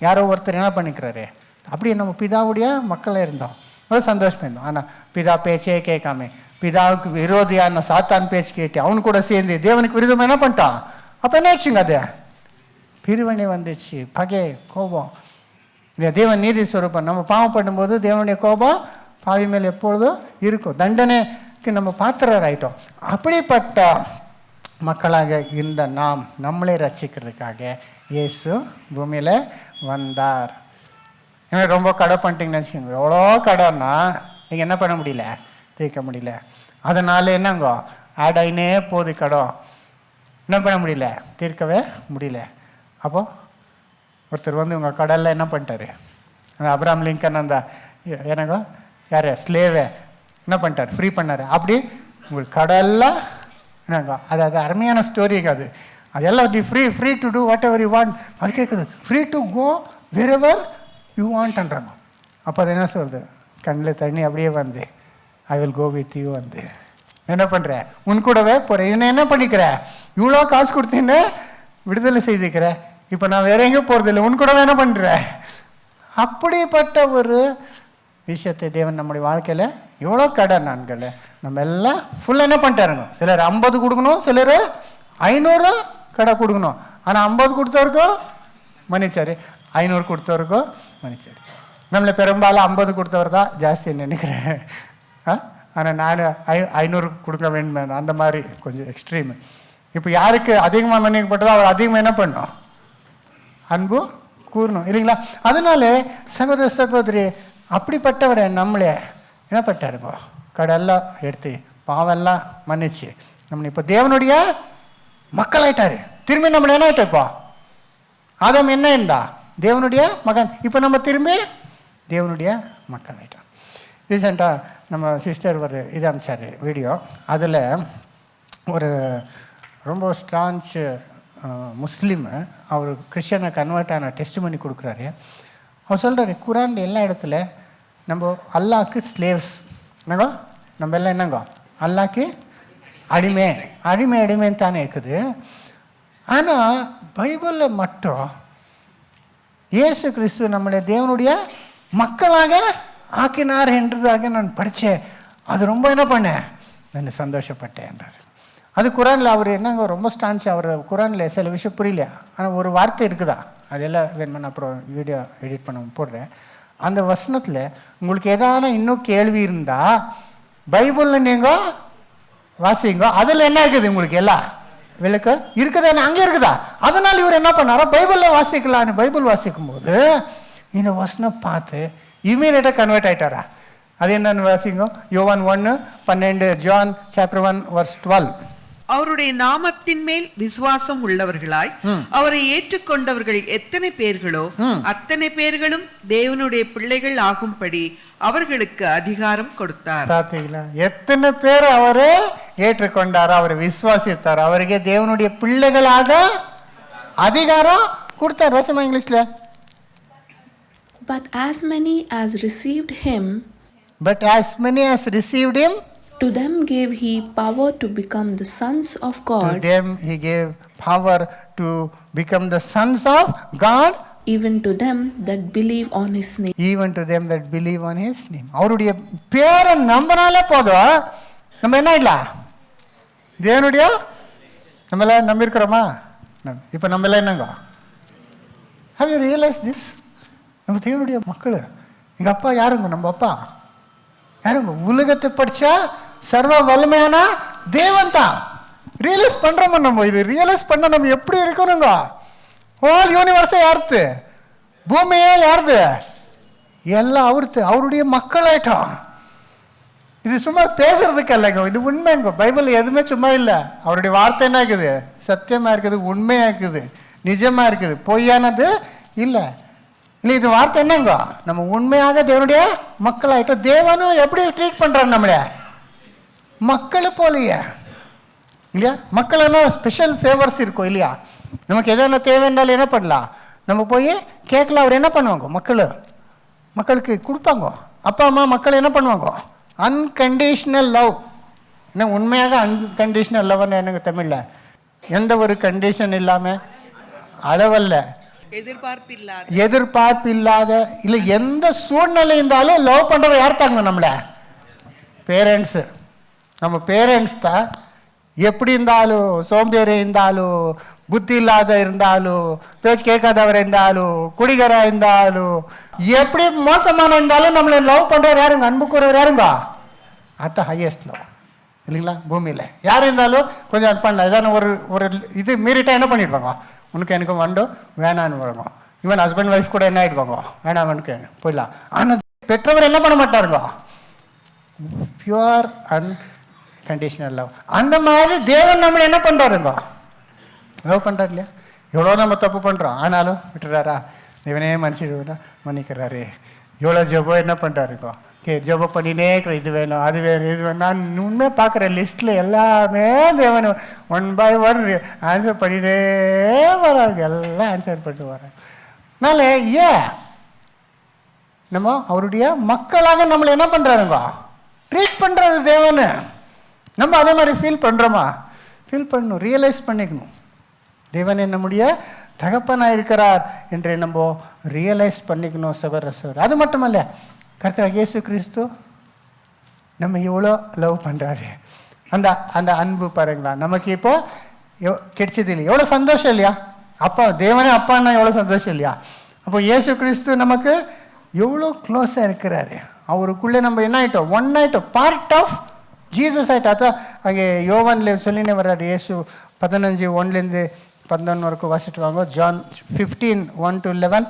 யாரோ ஒருத்தர் என்ன பண்ணிக்கிறாரு. அப்படி நம்ம பிதாவுடைய மக்களாக இருந்தோம், அவ்வளோ சந்தோஷமாக இருந்தோம். ஆனால் பிதா பேச்சே கேட்காம பிதாவுக்கு விரோதியான சாத்தான் பேச்சு கேட்டு அவனு கூட சேர்ந்து தேவனுக்கு விரோதமாக என்ன பண்ணிட்டான். அப்போ என்ன ஆச்சுங்க? அது பிரிவினை வந்துச்சு, பகை, கோபம். இல்லை, தேவன் நீதி ஸ்வரூபம். நம்ம பாவம் பண்ணும்போது தேவனுடைய கோபம் பாவி மேல் எப்பொழுதும் இருக்கும், தண்டனைக்கு நம்ம பாத்திரராயிட்டோம். அப்படிப்பட்ட மக்களாக இருந்த நாம் நம்மளே ரட்சிக்கிறதுக்காக இயேசு பூமியில் வந்தார். எனக்கு ரொம்ப கடை பண்ணிட்டீங்கன்னு வச்சுக்கோங்க, எவ்வளோ கடைன்னா நீங்கள் என்ன பண்ண முடியல, தீர்க்க முடியல. அதனால என்னங்கோ ஆட் ஆகினே போகுது, கடன் என்ன பண்ண முடியல, தீர்க்கவே முடியல. அப்போது ஒருத்தர் வந்து உங்கள் கடலில் என்ன பண்ணிட்டாரு, அந்த அப்ராம் லிங்கன் அந்த என்னங்கோ யார் ஸ்லேவை என்ன பண்ணிட்டார், ஃப்ரீ பண்ணார். அப்படி உங்களுக்கு கடலில் என்னங்கோ அது அருமையான ஸ்டோரிங்க. அதெல்லாம் free to do whatever you want. அது கேட்குது, free to go wherever you வாண்ட்ன்றாங்க. அப்போ அது என்ன சொல்லுது, கண்ணில் தண்ணி அப்படியே வந்து I will go with you, வந்து என்ன பண்ணுற, உன் கூடவே போகிறேன். என்ன என்ன பண்ணிக்கிற, இவ்வளோ காசு கொடுத்தீன்னு விடுதலை செய்துக்கிற, இப்போ நான் வேற எங்கே போகிறதில்லை, உன் கூடவே என்ன பண்ணுறேன். அப்படிப்பட்ட ஒரு விஷயத்தை தேவன் நம்முடைய வாழ்க்கையில் எவ்வளோ கடை நான்கள் நம்ம எல்லாம் ஃபுல்லாக என்ன பண்ணிட்டாருங்க. சிலர் 50 கொடுக்கணும், சிலர் 500 கடை கொடுக்கணும். ஆனால் 50 கொடுத்தவருக்கும் மன்னிச்சார், 500 கொடுத்தவருக்கும் மன்னிச்சார். நம்மளை பெரும்பாலும் 50 கொடுத்தவர் தான் ஜாஸ்தி நினைக்கிறேன். ஆனால் நான் 500 கொடுக்க வேண்டும், அந்த மாதிரி கொஞ்சம் எக்ஸ்ட்ரீமு. இப்போ யாருக்கு அதிகமாக மன்னிக்கப்பட்டதோ அவர் அதிகமாக என்ன பண்ணணும், அன்பு கூறணும் இல்லைங்களா. அதனால சகோதர சகோதரி, அப்படிப்பட்டவரை நம்மளே என்ன பண்ணிட்டாருங்க, கடெல்லாம் எடுத்து பாவெல்லாம் மன்னிச்சு நம்ம இப்போ தேவனுடைய மக்களாயிட்டாரு. திரும்பி நம்மள என்ன ஆயிட்டோம், இப்போ ஆதாம் என்ன இருந்தா தேவனுடைய மகன், இப்போ நம்ம திரும்பி தேவனுடைய மக்கள் ஆயிட்டோம். ரீசெண்டாக நம்ம சிஸ்டர் ஒரு இது அனுப்பிச்சார் வீடியோ. அதில் ஒரு ரொம்ப ஸ்ட்ரான்ச் முஸ்லீமு, அவர் கிறிஸ்டியனை கன்வெர்ட் ஆன டெஸ்ட் பண்ணி கொடுக்குறாரு. அவர் சொல்கிறாரு, குரான் எல்லா இடத்துல நம்ம அல்லாஹ்க்கு ஸ்லேவ்ஸ், என்னங்கோ நம்ம எல்லாம் என்னங்கோ அல்லாஹ்க்கு அடிமைன்னு தானே இருக்குது. ஆனால் பைபிளில் மட்டும் இயேசு கிறிஸ்து நம்முடைய தேவனுடைய மக்களாக ஆக்கினார் என்றதாக நான் படித்தேன். அது ரொம்ப என்ன பண்ணேன், நான் சந்தோஷப்பட்டேன்றார். அது குரானில் அவர் என்னங்க ரொம்ப ஸ்டான்ஸ், அவர் குரானில் சில விஷயம் புரியல, ஆனால் ஒரு வார்த்தை இருக்குதா, அதெல்லாம் வேணுமென்னு அப்புறம் வீடியோ எடிட் பண்ண போடுறேன். அந்த வசனத்தில் உங்களுக்கு எதான இன்னும் கேள்வி இருந்தால் பைபிளில் நீங்கள் வாசிங்க, அதில் என்ன இருக்குது உங்களுக்கு எல்லாம் விளக்கு இருக்குதா, அங்கே இருக்குதா. அதனால் இவர் என்ன பண்ணாரா, பைபிளில் வாசிக்கலான்னு பைபிள் வாசிக்கும் போது இந்த வசனம் பார்த்து இமீடியட்டாக கன்வெர்ட் ஆகிட்டாரா. அது என்னன்னு வாசிங்க, யோவான் 1:12, ஜான் சாப்டர் 1 verse 12. அவருடைய நாமத்தின் மேல் விசுவாசம் உள்ளவர்களாய் அவரை ஏற்றுக்கொண்டவர்கள் எத்தனை பேர்களோ அத்தனை பேர்களும் தேவனுடைய பிள்ளைகள் ஆகும்படி அவர்களுக்கு அதிகாரம் கொடுத்தார். பார்த்தீங்களா, எத்தனை பேர் அவரை ஏற்றுக்கொண்டார், அவரை விசுவாசித்தார், அவருக்கு தேவனுடைய பிள்ளைகளாக அதிகாரம் கொடுத்தார். வசமா இங்கிலீஷ்ல, But as many as received him, to them gave he power to become the sons of God. To them he gave power to become the sons of God. Even to them that believe on his name. Even to them that believe on his name. அவருடைய பேரை நம்பினாலே போதும், நம்ம என்ன இல்ல தேவனுடைய, நம்மள நம்பியிருக்கிறோமா, இப்போ நம்மள என்னங்க, have you realized this? நம்ம தேவனுடைய மக்கள். எங்கள் அப்பா யாருங்க, நம்ம அப்பா யாருங்க, உலகத்தை படித்தா சர்வ வல்லமையான தேவன் தான். ரியலைஸ் பண்ணுறோமா நம்ம, இது ரியலைஸ் பண்ண நம்ம எப்படி இருக்கணுங்க. ஹோல் யூனிவர்ஸே யாருது, பூமியே யாருது, எல்லாம் அவருது, அவருடைய மக்களாயிட்டோம். இது சும்மா பேசுறதுக்கு இல்லைங்க, இது உண்மைங்க. பைபிள் எதுவுமே சும்மா இல்லை, அவருடைய வார்த்தை என்ன இருக்குது, சத்தியமாக இருக்குது, உண்மையாக இருக்குது, நிஜமாக இருக்குது, பொய்யானது இல்லை. இல்லை, இது வார்த்தை என்னங்க, நம்ம உண்மையாக தேவனுடைய மக்களாயிட்டோம். தேவனும் எப்படி ட்ரீட் பண்ணுறாரு நம்மளே, மக்களை போலையே இல்லையா. மக்கள் என்ன ஸ்பெஷல் ஃபேவர்ஸ் இருக்கும் இல்லையா. நமக்கு எதனா தேவைன்னாலும் என்ன பண்ணலாம், நம்ம போய் கேட்கலாம். அவர் என்ன பண்ணுவாங்க, மக்களுக்கு கொடுப்பாங்க. அப்பா அம்மா மக்கள் என்ன பண்ணுவாங்க, அன்கண்டிஷ்னல் லவ். என்ன உண்மையாக அன்கண்டிஷ்னல் லவ்னு எனக்கு தமிழில், எந்த ஒரு கண்டிஷன் இல்லாமல், அளவல்ல, எதிர்பார்ப்பு இல்லாத, இல்லை எந்த சூழ்நிலை இருந்தாலும் லவ் பண்ணுறவங்க யார் தாங்க, நம்மளை பேரண்ட்ஸு. நம்ம பேரண்ட்ஸ் தான். எப்படி இருந்தாலும், சோம்பேறி இருந்தாலும், புத்தி இல்லாத இருந்தாலும், பேச்சு கேட்காதவர் இருந்தாலும், குடிகாரா இருந்தாலும், எப்படி மோசமான இருந்தாலும் நம்மளை லவ் பண்ணுறவர் யாருங்க, அன்பு கூறவர் யாருங்க, அதுதான் ஹையஸ்ட் லவ் இல்லைங்களா. பூமியில் யார் இருந்தாலும் கொஞ்சம் அன்பு பண்ணலாம். ஏதாவது ஒரு இது மீறிட்டா என்ன பண்ணிடுவாங்க, உனக்கு எனக்கு வண்டும் வேணான்னு வருங்க. ஈவன் ஹஸ்பண்ட் ஒய்ஃப் கூட என்ன ஆகிடுவாங்க, வேணாம் உனக்கு போயிடலாம். ஆனால் பெற்றவர் என்ன பண்ண மாட்டாருங்க, பியூர் அன்கண்டிஷனல் லவ். அந்த மாதிரி தேவன் நம்மளை என்ன பண்ணுறாருங்க, லவ் பண்ணுறாரு இல்லையா. எவ்வளோ நம்ம தப்பு பண்ணுறோம், ஆனாலும் விட்டுறாரா, தேவனே மன்னிக்கிறாரு. எவ்வளோ ஜெபம் என்ன பண்ணுறாருங்க, ஜெபம் பண்ணினே இருக்கிற, இது வேணும் அது வேணும் இது வேணும். நான் உண்மையாக பார்க்குறேன் லிஸ்ட்டில் எல்லாமே தேவன் 1 by 1 ஆன்சர் பண்ணிட்டே வராங்க, எல்லாம் ஆன்சர் பண்ணிட்டு வராங்க. அதனால ஏன் நம்ம அவருடைய மக்களாக நம்மளை என்ன பண்ணுறாருங்க, ட்ரீட் பண்ணுறாரு தேவன். நம்ம அதே மாதிரி ஃபீல் பண்ணுறோமா, ஃபீல் பண்ணணும், ரியலைஸ் பண்ணிக்கணும். தேவன் நம்முடைய தகப்பனாக இருக்கிறார் என்று நம்ம ரியலைஸ் பண்ணிக்கணும் சகோதர சகோதரர். அது மட்டுமல்ல, கர்த்தர் இயேசு கிறிஸ்து நம்ம எவ்வளோ லவ் பண்ணுறாரு, அந்த அன்பு பாருங்களா. நமக்கு இப்போ கிடைச்சது இல்லையா, எவ்வளோ சந்தோஷம் இல்லையா. அப்பா தேவனே அப்பான்னா எவ்வளோ சந்தோஷம் இல்லையா. அப்போ இயேசு கிறிஸ்து நமக்கு எவ்வளோ க்ளோஸாக இருக்கிறாரு. அவருக்குள்ளே நம்ம என்ன ஆகிட்டோம், ஒன் ஆகிட்டோம், பார்ட் ஆஃப் ஜீசஸ் ஆகிட்டோம். அதான் அங்கே யோவானில் சொல்லினே வர்றாரு. இயேசு 15:1 11 வரைக்கும் வாசிட்டு வாங்க. ஜான் 15:1-11.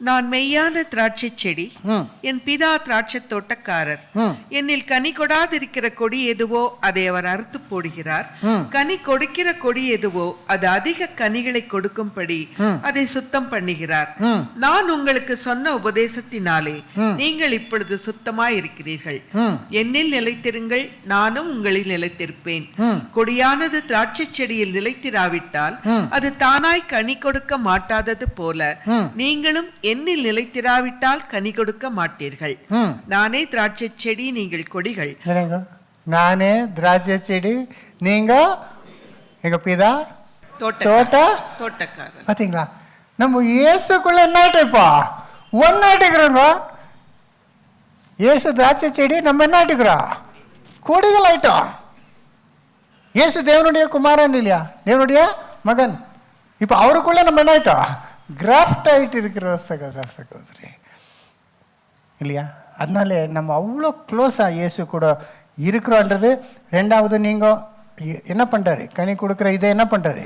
நான் மெய்யான திராட்சை செடி, என் பிதா திராட்சை தோட்டக்காரர். என்னில் கனி கொடாதிருக்கிற கொடி எதுவோ அதை அவர் அறுத்து போடுகிறார். கனி கொடுக்கிற கொடி எதுவோ அது அதிக கனிகளை கொடுக்கும்படி அதை சுத்தம் பண்ணுகிறார். நான் உங்களுக்கு சொன்ன உபதேசத்தினாலே நீங்கள் இப்பொழுது சுத்தமாய் இருக்கிறீர்கள். என்னில் நிலைத்திருங்கள், நானும் உங்களில் நிலைத்திருப்பேன். கொடியானது திராட்சை செடியில் நிலைத்திராவிட்டால் அது தானாய் கனி கொடுக்க மாட்டாதது போல நீங்களும் என்னில் நிலைத்திராவிட்டால் கனி கொடுக்க மாட்டீர்கள். நானே திராட்சை செடி, நீங்கள் கொடிகள். நானே திராட்சை செடி, நீங்க எங்க பிதா தோட்டக்காரர். பாத்தீங்களா, நம்ம இயேசுக்குள்ள என்ன ஆயிட்டோம், இப்போ ஒன்னாயிட்டுக்கிறோங்க. இயேசு திராட்சை செடி, நம்ம என்ன ஆயிட்டுக்கிறோம், கொடிகள் ஆயிட்டோம். இயேசு தேவனுடைய குமாரன் இல்லையா, தேவனுடைய மகன். இப்போ அவருக்குள்ள நம்ம என்ன ஆயிட்டோம், கிராஃப்ட் ஆகிட்டு இருக்கிற சகோதர சகோதரி இல்லையா. அதனால நம்ம அவ்வளோ க்ளோஸாக இயேசு கூட இருக்கிறோன்றது. ரெண்டாவது, நீங்கள் என்ன பண்ணுறாரு, கனி கொடுக்குற இதை என்ன பண்ணுறாரு,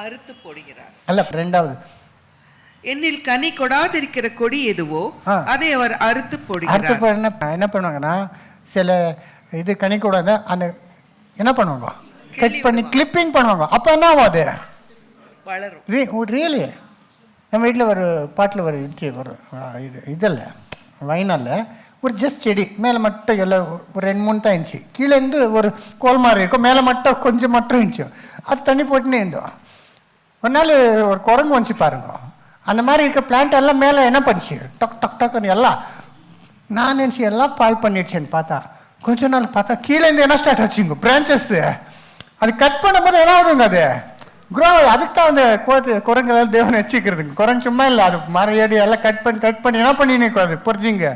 அறுத்து போடுகிறார். அல்ல, ரெண்டாவது, என்னில் கனி கொடாதிருக்கிற கொடி எதுவோ அதை அவர் அறுத்து போடுகிறார். என்ன பண்ணுவாங்கன்னா, சில இது கனி கூட அந்த என்ன பண்ணுவாங்க, கட் பண்ணி கிளிப்பிங் பண்ணுவாங்க. அப்போ என்ன ஆகும், அது வளரும். ரியலி நம்ம வீட்டில் ஒரு பாட்டில் ஒரு இது இதில் வைனால ஒரு ஜஸ்ட் செடி மேலே மட்டும் எல்லாம் ஒரு 2-3 தான் இருந்துச்சு. கீழேருந்து ஒரு கோல் மாதிரி இருக்கும், மேலே மட்டும் கொஞ்சம் மட்டும் இருந்துச்சு. அது தண்ணி போட்டுன்னே இருந்தோம். ஒரு நாள் ஒரு குரங்கு வந்துச்சு பாருங்க. அந்த மாதிரி இருக்க பிளான்ட் எல்லாம் மேலே என்ன பண்ணிச்சு, டக் டக் டக்குன்னு எல்லாம். நான் நினச்சி எல்லாம் பால் பண்ணிடுச்சேன்னு பார்த்தா, கொஞ்ச நாள் பார்த்தா கீழேருந்து என்ன ஸ்டார்ட் ஆச்சுங்க, பிரான்ச்சஸ். அது கட் பண்ணும்போது என்ன ஆகுதுங்க, அது க்ரோ. அதுக்கு தான் அந்த குரங்கெல்லாம் தேவனை வச்சுக்கிறதுங்க. குரங்கு சும்மா இல்லை, அது மரையடி எல்லாம் கட் பண்ணி என்ன பண்ணினு அது பொறிச்சிங்க.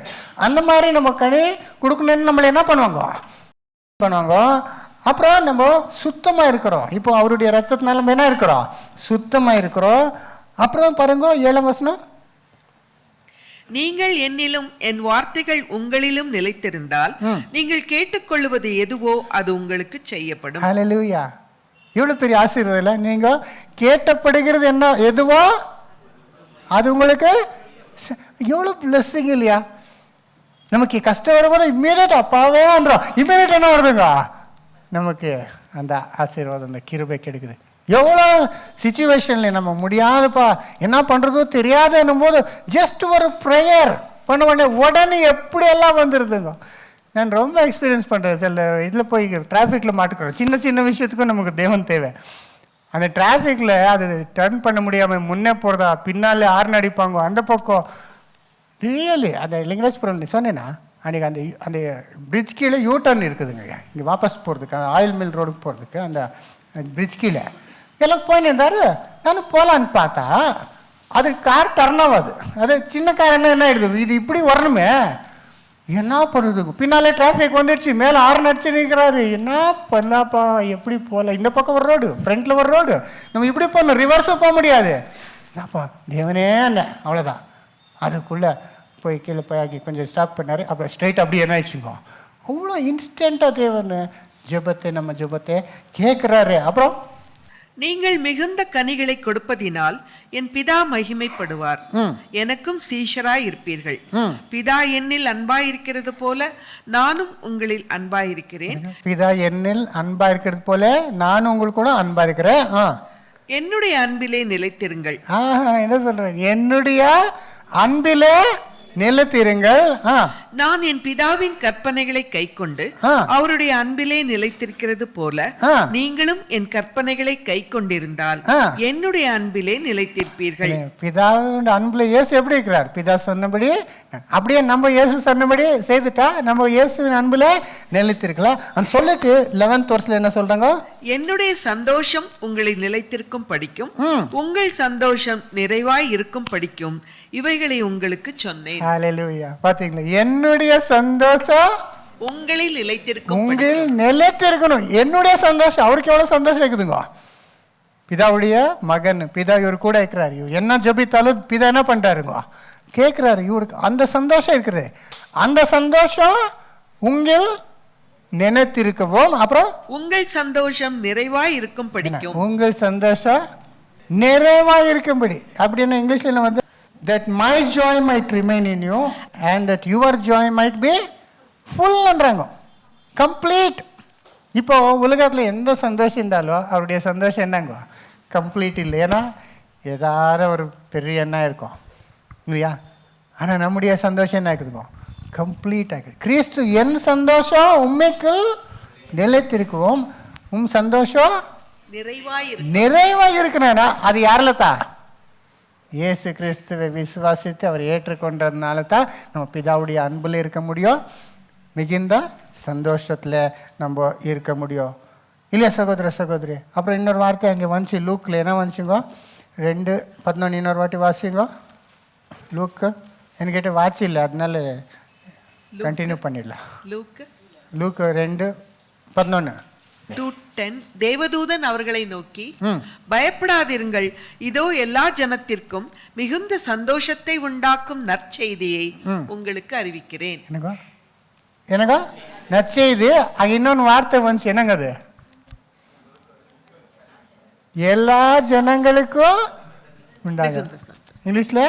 அந்த மாதிரி நம்ம கனி கொடுக்கணுன்னு நம்மளை என்ன பண்ணுவாங்க. அப்புறம் நம்ம சுத்தமாக இருக்கிறோம். இப்போ அவருடைய ரத்தத்தினால நம்ம என்ன இருக்கிறோம், சுத்தமாக இருக்கிறோம். அப்புறம் பாருங்க 7ஆம் வசனம், நீங்கள் என்னிலும் என் வார்த்தைகள் உங்களிலும் நிலைத்திருந்தால் நீங்கள் கேட்டுக்கொள்வது எதுவோ அது உங்களுக்கு செய்யப்படும். ஹல்லேலூயா. இவ்வளோ பெரிய ஆசீர்வாதம் இல்லை. நீங்கள் கேட்டப்படுகிறது என்ன எதுவோ அது உங்களுக்கு எவ்வளோ பிளஸ்ஸிங் இல்லையா. நமக்கு கஷ்டம் வரும்போது இம்மீடியட் அப்பாவேன்றோம், இம்மீடியட் என்ன வருதுங்க, நமக்கு அந்த ஆசீர்வாதம், அந்த கிருபை கிடைக்குது. எவ்வளோ சிச்சுவேஷனில் நம்ம முடியாதுப்பா, என்ன பண்ணுறதோ தெரியாதுன்னும் போது ஜஸ்ட் ஒரு ப்ரேயர் பண்ண உடனே எப்படியெல்லாம் வந்துடுதுங்க. நான் ரொம்ப எக்ஸ்பீரியன்ஸ் பண்ணுறேன். சில இதில் போய் டிராஃபிக்கில் மாட்டுக்கிறோம். சின்ன சின்ன விஷயத்துக்கும் நமக்கு தேவன் தேவை. அந்த டிராஃபிக்கில் அது டர்ன் பண்ண முடியாமல் முன்னே போகிறதா, பின்னாலே ஹார்ன் அடிப்பாங்க, அந்த பக்கம் ரியலி அந்த லிங்கராஜ்புரம் சொன்னேன்னா அன்றைக்கி அந்த பிரிட்ஜ் கீழே யூ டர்ன் இருக்குதுங்க. இங்கே வாபஸ் போகிறதுக்கு, ஆயில் மில் ரோடுக்கு போகிறதுக்கு அந்த பிரிட்ஜ் கீழே எல்லாம் போயின்னு இருந்தார். நானும் போகலான்னு பார்த்தா அது கார் டர்ன் ஆகாது. அது சின்ன கார் என்ன ஆகிடுது, இது இப்படி வரணுமே, என்ன பண்ணுறதுக்கு பின்னாலே டிராஃபிக் வந்துடுச்சு, மேலே ஹார்ன் அடிச்சு நிற்கிறாரு. என்ன பண்ணாப்பா, எப்படி போகல, இந்த பக்கம் ஒரு ரோடு, ஃப்ரண்ட்டில் ஒரு ரோடு, நம்ம இப்படி போகணும், ரிவர்ஸும் போக முடியாது. என்னப்பா தேவனே என்ன, அவ்வளோதான். அதுக்குள்ளே போய் கீழே போய் ஆகி கொஞ்சம் ஸ்டாப் பண்ணார். அப்புறம் ஸ்ட்ரைட் அப்படியே என்ன ஆயிடுச்சுங்க, அவ்வளோ இன்ஸ்டண்ட்டாக தேவன் நம்ம ஜெபத்தை கேட்குறாரு. அப்புறம் நீங்கள் மிகுந்த கனிகளை கொடுப்பதினால் என் பிதா மகிமைப்படுவார், எனக்கும் சீஷராய் இருப்பீர்கள். பிதா என்னில் அன்பாயிருக்கிறது போல நானும் உங்களில் அன்பாயிருக்கிறேன். பிதா என்னில் அன்பாயிருக்கிறது போல நானும் உங்களுக்கு கூட அன்பாயிருக்கிறேன். என்னுடைய அன்பிலே நிலைத்திருங்கள். என்ன சொல்றேன், என்னுடைய அன்பிலே நிலைத்திருங்கள். நான் என் பிதாவின் கற்பனைகளை கைக்கொண்டு அவருடைய அன்பிலே நிலைத்திருக்கிறது போல நீங்களும் என் கற்பனைகளை கைக்கொண்டிருந்தால் என்னுடைய அன்பிலே நிலைத்திருப்பீர்கள். பிதாவின் அன்புல இயேசு எப்படி இருக்கிறார், பிதா சொன்னபடி அப்படியே நம்ம இயேசு சொன்னபடி செய்துட்டா நம்ம இயேசுவின் அன்புல நிலைத்திருக்கலாம் சொல்லிட்டு 11th வருஷத்துல என்ன சொல்றாங்க, என்னுடைய சந்தோஷம் உங்களை நிலைத்திருக்கும் படிக்கும், உங்கள் சந்தோஷம் நிறைவாய் இருக்கும் படிக்கும் இவைகளை உங்களுக்கு சொன்னேன். ஹல்லேலூயா. பாத்தீங்களா, என்னுடைய சந்தோஷம் உங்களில் நிலைத்திருக்கும், உங்களில் நிலைத்திருக்கணும். என்னுடைய சந்தோஷம் அவருக்கு எவ்வளவு சந்தோஷம் இருக்குதுங்க. பிதாவுடைய மகன், பிதா இவர் கூட இருக்கிறார். இவர் என்ன ஜபித்தாலும் பிதா என்ன பண்றாருங்க, கேட்கிறாரு. இவருக்கு அந்த சந்தோஷம் இருக்குது. அந்த சந்தோஷம் உங்கள் நினைத்திருக்கவும், அப்புறம் உங்கள் சந்தோஷம் நிறைவாய் இருக்கும் படிக்கும், உங்கள் சந்தோஷம் நிறைவாய் இருக்கும்படி. அப்படின்னு இங்கிலீஷ்ல வந்து that my joy might remain in you and that your joy might be full என்றாங்க, கம்ப்ளீட். இப்போ உலகத்தில் எந்த சந்தோஷம் இருந்தாலும் அவருடைய சந்தோஷம் என்னங்க, கம்ப்ளீட் இல்லை. ஏன்னா ஏதாவது ஒரு பெரிய எண்ணம் இருக்கும் இல்லையா. ஆனால் நம்முடைய சந்தோஷம் என்ன இருக்குதுங்க, கம்ப்ளீட் ஆகுது. கிறிஸ்து என் சந்தோஷம் உண்மைக்குள் நிலைத்திருக்குவோம், சந்தோஷம் நிறைவாக இருக்கிறேன்னா அது யாரில் தான், இயேசு கிறிஸ்துவை விசுவாசித்து அவர் ஏற்றுக்கொண்டதுனால தான் நம்ம பிதாவுடைய அன்பில் இருக்க முடியும், மிகுந்த சந்தோஷத்தில் நம்ம இருக்க முடியும் இல்லையா சகோதர சகோதரி. அப்புறம் இன்னொரு வார்த்தை அங்கே வந்துச்சு லூக்கில், என்ன வந்துச்சுங்க, 2:11 இன்னொரு வாட்டி வாசிங்க. லூக்கு என்கிட்ட வாட்சி இல்லை, அதனால கண்டினியூ பண்ணிடலாம். லூக்கு 2 11. 2:10 தேவதூதன் அவர்களை நோக்கி, பயப்படாதிருங்கள், இதோ எல்லா ஜனத்திற்கும் மிகுந்த சந்தோஷத்தை உண்டாக்கும் நற்செய்தியை உங்களுக்கு அறிவிக்கிறேன். என்னங்க நற்செய்தி? அங்க இன்னொன்று வார்த்தை வந்துச்சு, என்னங்க அது? எல்லா ஜனங்களுக்கும் உண்டாகும். இங்கிலீஷ்ல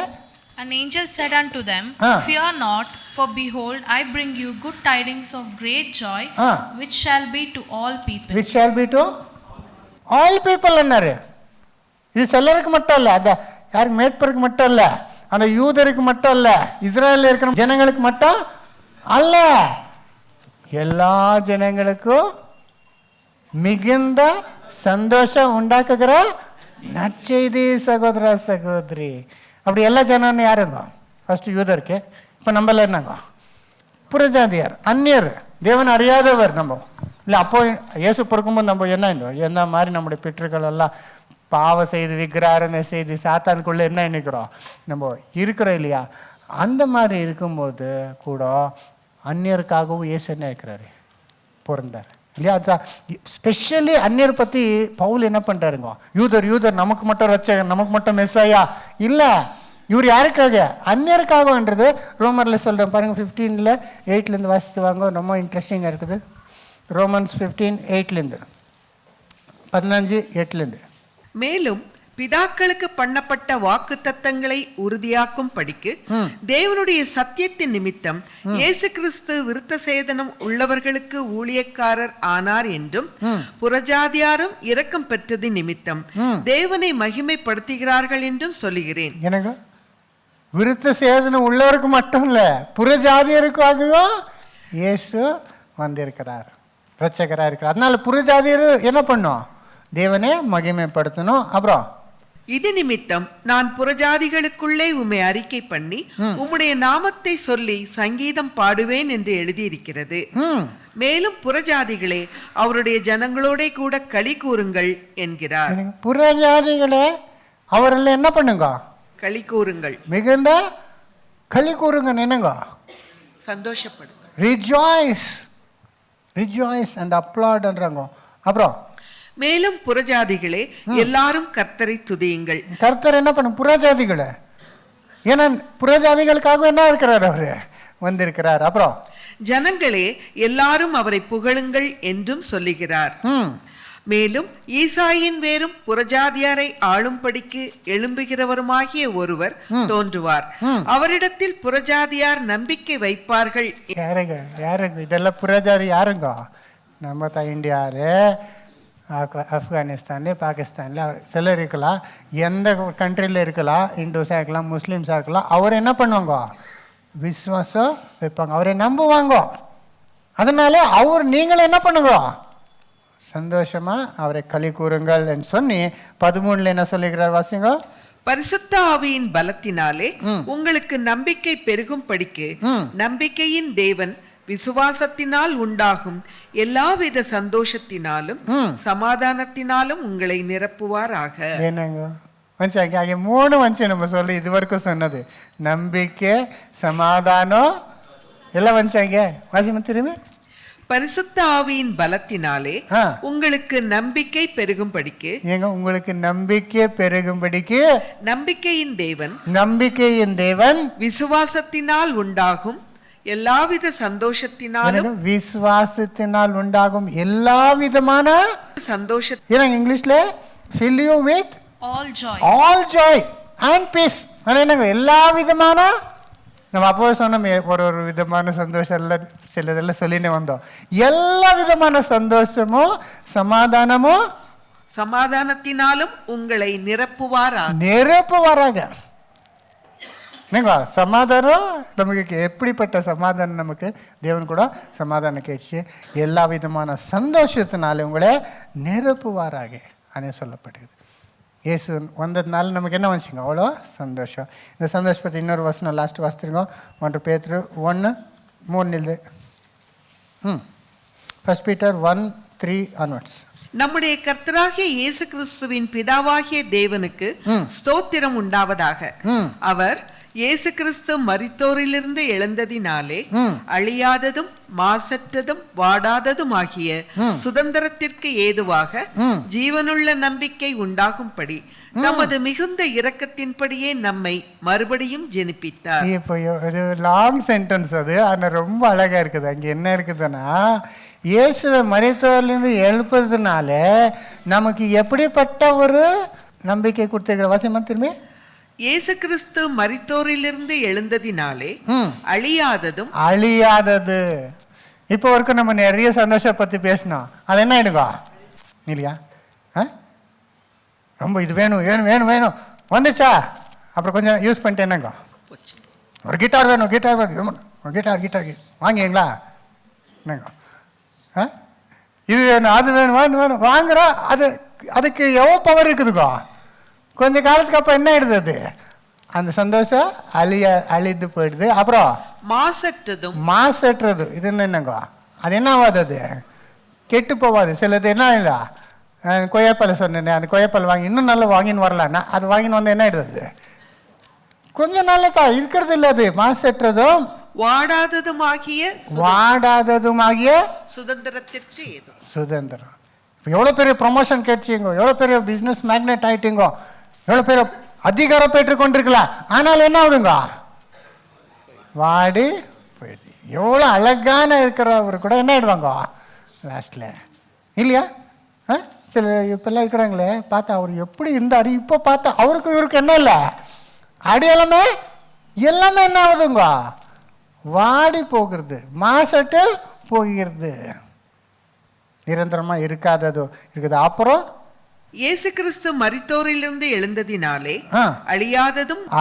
An angel said unto them, Fear not, for behold, I bring you good tidings of great joy, which shall be to all people. Which shall be to all people என்னாரு? இது சிலருக்கு மட்டும் இல்லை, அந்த யாருக்கு மேற்பருக்கு மட்டும் இல்லை, அந்த யூதருக்கு மட்டும் இல்லை, இஸ்ரேலில் இருக்கிற ஜனங்களுக்கு மட்டும் அல்ல, எல்லா ஜனங்களுக்கும் மிகுந்த சந்தோஷம் உண்டாக்குகிற நற்செய்தி சகோதர சகோதரி. அப்படி எல்லா ஜனம்னு யாருங்க? ஃபர்ஸ்ட் யூதருக்கு. இப்போ நம்மள என்னங்க? புறஜாதியார், அந்நியர், தேவன் அறியாதவர். நம்ம இல்லை அப்போ இயேசு பிறக்கும்போது நம்ம என்ன மாதிரி நம்முடைய பெற்றோர்கள் எல்லாம் பாவம் செய்து விக்கிராரனை செய்து சாத்தானுக்குள்ளே என்ன நினைக்கிறோம் நம்ம இருக்கிறோம் இல்லையா? அந்த மாதிரி இருக்கும்போது கூட அந்நியருக்காகவும் இயேசு என்ன இருக்கிறாரு? பிறந்தார் இல்லையா? அதுதான் ஸ்பெஷலி அந்நியர் பற்றி பவுல் என்ன பண்ணுறாருங்க? யூதர் நமக்கு மட்டும் ரட்சகர், நமக்கு மட்டும் மெஸ்ஸாயா இல்லை, இவர் யாருக்காக? அந்நியருக்காகன்றது ரோமரில் சொல்கிறேன் பாருங்கள். 15:8 வாசித்து வாங்க, ரொம்ப இன்ட்ரெஸ்டிங்காக இருக்குது. ரோமன்ஸ் 15:8 15:8. மேலும் பிதாக்களுக்கு பண்ணப்பட்ட வாக்கு தத்தங்களை உறுதியாக்கும் படிக்கு தேவனுடைய சத்தியத்தின் நிமித்தம் இயேசு கிறிஸ்து விருத்த சேதனம் உள்ளவர்களுக்கு ஊழியக்காரர் ஆனார் என்றும் புறஜாதியாரும் இரக்கம் பெற்றது நிமித்தம் தேவனை மகிமைப்படுத்துகிறார்கள் என்றும் சொல்லுகிறேன். எனக்கு விருத்த சேதனம் உள்ளவருக்கு மட்டும் இல்லை, புறஜாதியருக்காகவும் இயேசு வந்திருக்கிறார், ரட்சகராக இருக்கிறார். அதனால புறஜாதியர் என்ன பண்ணும்? தேவனை மகிமைப்படுத்தணும். அப்புறம் இது நிமித்தம் நான் புறஜாதிகளுக்குள்ளே உம்மை அறிக்கை பண்ணி உம்முடைய நாமத்தை சொல்லி சங்கீதம் பாடுவேன் என்று எழுதியிருக்கிறது. மேலும் புறஜாதிகளே அவருடைய ஜனங்களோட கூட களி கூறுங்கள் என்கிறார். புறஜாதிகளே அவர்கள் என்ன பண்ணுங்க? களி கூறுங்கள், மிகுந்த களி கூறுங்க, என்னங்க? சந்தோஷப்படுங்க, ரிஜாய்ஸ் அண்ட் அப்ளாட்ன்றாங்க. அப்புறம் மேலும் புறஜாதிகளே எல்லாரும் கர்த்தரை துதியுங்கள். கர்த்தர் என்ன பண்ணும்? புறஜாதிகளே, ஏன்னா புறஜாதிகளுக்காக என்ன இருக்கிறார்? அவரு வந்திருக்கிறார். அப்புறம் ஜனங்களே எல்லாரும் அவரை புகழுங்கள் என்றும் சொல்லுகிறார். மேலும் ஈசாயின் வேரும் புறஜாதியாரை ஆளும்படிக்கு எழும்புகிறவருமாகிய ஒருவர் தோன்றுவார், அவரிடத்தில் புறஜாதியார் நம்பிக்கை வைப்பார்கள். யாருங்க இதெல்லாம் புறஜாதி? யாருங்க? நம்ம தான் இந்தியாவிலே, ஆப்கானிஸ்தான்ல, பாகிஸ்தான்ல சிலர் இருக்கலாம், எந்த கண்ட்ரியில் இருக்கலாம், இந்துஸாக இருக்கலாம், முஸ்லீம்ஸாக இருக்கலாம். அவர் என்ன பண்ணுவாங்க? விசுவாசம் வைப்பாங்க, அவரை நம்புவாங்க. அதனால நீங்களும் என்ன பண்ணுங்க? சந்தோஷமா அவரை களி கூறுங்கள் என்று சொல்லி 13 என்ன சொல்லுகிறார்? வாசிங்க. பரிசுத்த ஆவியின் பலத்தினாலே உங்களுக்கு நம்பிக்கை பெருகும் படிக்கு நம்பிக்கையின் தேவன் விசுவாசத்தினால் உண்டாகும் எல்லாவித சந்தோஷத்தினாலும் சமாதானத்தினாலும் உங்களை நிரப்புவாராக. என்னங்க அங்கே 3 வந்துச்சு நம்ம சொல்லி இதுவரைக்கும் சொன்னது. நம்பிக்கை, சமாதானம் எல்லாம் வந்துச்சாங்க. வாசிமா திரும்பி. பரிசுத்த ஆவியின் பலத்தினாலே உங்களுக்கு நம்பிக்கை பெருகும்படிக்கு, உங்களுக்கு நம்பிக்கை பெருகும்படிக்கு நம்பிக்கையின் தேவன் விசுவாசத்தினால் உண்டாகும் எல்லாவித சந்தோஷத்தினாலும், விசுவாசத்தினால் உண்டாகும் எல்லா விதமான சந்தோஷம். இங்கிலீஷ்ல fill you with all joy and peace. என்னங்க எல்லா விதமான, நம்ம அப்போ சொன்னோம் ஒரு விதமான சந்தோஷம் எல்லாம் சிலதெல்லாம் சொல்லினே வந்தோம். எல்லா விதமான சந்தோஷமும் சமாதானத்தினாலும் உங்களை நிரப்புவாராக. சமாதானம் நமக்கு எப்படிப்பட்ட சமாதானம்? நமக்கு தேவன் கூட சமாதானம் கேட்சி எல்லா விதமான சந்தோஷத்தினால உங்களை நிரப்புவாராக அனே சொல்லப்படுகிறது. இயேசு வந்ததுனால நமக்கு என்ன வந்துச்சுங்க? அவ்வளோ சந்தோஷம். இந்த சந்தோஷப்பற்றி இன்னொரு வசனம் லாஸ்ட் வாசித்துருங்க. 1 பேதுரு 1:3. 1 Peter 1:3 onwards. நம்முடைய கர்த்தராகிய இயேசு கிறிஸ்துவின் பிதாவாகிய தேவனுக்கு ஸ்தோத்திரம் உண்டாவதாக. அவர் இயேசு கிறிஸ்து மரித்தோரிலிருந்து எழுந்ததினாலே அழியாததும் மாசற்றதும் வாடாததும் ஆகிய சுதந்திரத்திற்கு ஏதுவாக ஜீவனுள்ள நம்பிக்கை உண்டாகும்படி நமது மிகுந்த இரக்கத்தின்படியே நம்மை மறுபடியும் ஜெனிப்பித்தார். இப்போ ஒரு லாங் சென்டென்ஸ் அது, ஆனால் ரொம்ப அழகா இருக்குது. அங்கே என்ன இருக்குதுன்னா, இயேசுவை மரித்தோரிலிருந்து எழுப்பதுனால நமக்கு எப்படிப்பட்ட ஒரு நம்பிக்கை கொடுத்திருக்கிற வாசியமா திரும்பி. இயேசு கிறிஸ்து மரித்தோரிலிருந்து எழுந்ததினாலே அழியாதது. இப்போ வரைக்கும் நம்ம நிறைய சந்தோஷம் பத்தி பேசணும், அது என்ன ஆயிடுங்க இல்லையா? ரொம்ப இது வேணும் வேணும் வேணும் வேணும் வந்துச்சா, அப்புறம் கொஞ்சம் யூஸ் பண்ணிட்டு என்னங்க, ஒரு கிட்டார் வேணும் கிட்டார் வேணும் கிட்டார் கிட்டார் வாங்கிங்களா என்னங்க, இது வேணும் அது வேணும் வேணும் வேணும் வாங்குறோம். அதுக்கு எவ்வளோ பவர் இருக்குதுங்க. கொஞ்ச காலத்துக்கு அப்போ என்ன ஆயிடுது, அது அந்த சந்தோஷம் அழிந்து போயிடுது. அப்புறம் மாசற்றது இது என்னங்க, அது என்ன ஆகாது, அது கெட்டு போகாது. சிலது என்ன இல்லை, கொய்யாப்பழம் சொன்னேன், அந்த கொய்யாப்பழம் வாங்கி இன்னும் நல்லா வாங்கின்னு வரலான்னா அது வாங்கின்னு வந்து என்ன ஆயிடுது, கொஞ்சம் நல்லதா இருக்கிறது இல்லை. அது மாசற்றதும் வாடாததுமாகிய சுதந்திரத்திற்கு சுதந்திரம். இப்போ எவ்வளோ பெரிய ப்ரொமோஷன் கிடைச்சிங்க, எவ்வளோ பெரிய பிஸ்னஸ் மேக்னெட் ஆயிட்டீங்க, எவ்வளோ பெரிய அதிகாரம் பெற்று கொண்டிருக்கலாம், ஆனால் என்ன ஆகுதுங்க, வாடி போயிடுது. எவ்வளோ அழகான இருக்கிறவர் கூட என்ன ஆயிடுவாங்க லாஸ்ட்ல இல்லையா? சில இப்பெல்லாம் இருக்கிறாங்களே பார்த்தா அவர் எப்படி இருந்தார், இப்போ பார்த்தா அவருக்கு இவருக்கு என்ன இல்லை அடையாளமே எல்லாமே என்ன ஆகுதுங்க, வாடி போகிறது, மாசட்டு போகிறது, நிரந்தரமா இருக்காததோ இருக்குது. அப்புறம் இயேசு கிறிஸ்து மரித்தோரிலிருந்து எழுந்ததினாலே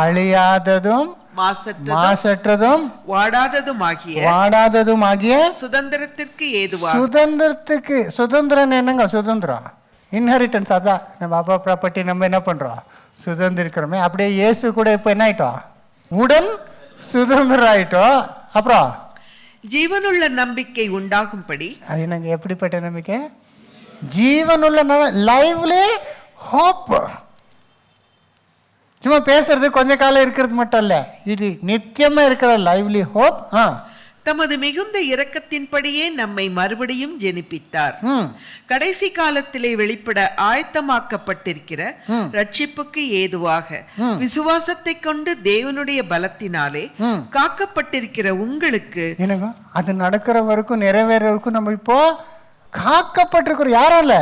அழியாததும் மாசற்றதும் வாடாததும் ஆகிய சுதந்திரத்திற்கு ஏதுவா. சுதந்திரம் என்னங்க, சுதந்திரம் இன்ஹெரிட்டன்ஸ். அதான் நம்ம அப்பா ப்ராப்பர்ட்டி நம்ம என்ன பண்றோம், சுதந்திரிக்கிறோமே. அப்படியே இயேசு கூட இப்போ என்ன ஆயிட்டோம், உடன் சுதந்திரம் ஆயிட்டோம். அப்புறம் ஜீவனுள்ள நம்பிக்கை உண்டாகும்படி. அது என்னங்க, எப்படிப்பட்ட நம்பிக்கை, ஜீவனுள்ள லைவ்லி ஹோப். சும்மா பேசுறது கொஞ்ச காலம் இருக்கிறது மட்டும் இல்ல, இது நித்தியமா இருக்கிற லைவ்லி ஹோப். தமது மிகுந்த இரக்கத்தின்படியே நம்மை மறுபடியும் ஜெனிப்பித்தார். கடைசி காலத்திலே வெளிப்பட ஆயத்தமாக்கப்பட்டிருக்கிற ரட்சிப்புக்கு ஏதுவாக விசுவாசத்தை கொண்டு தேவனுடைய பலத்தினாலே காக்கப்பட்டிருக்கிற உங்களுக்கு. என்னங்க, அது நடக்கிற வரைக்கும் நிறைவேற வரைக்கும் நம்ம இப்போ காக்கப்பட்டிருக்கிறோம். யாரால,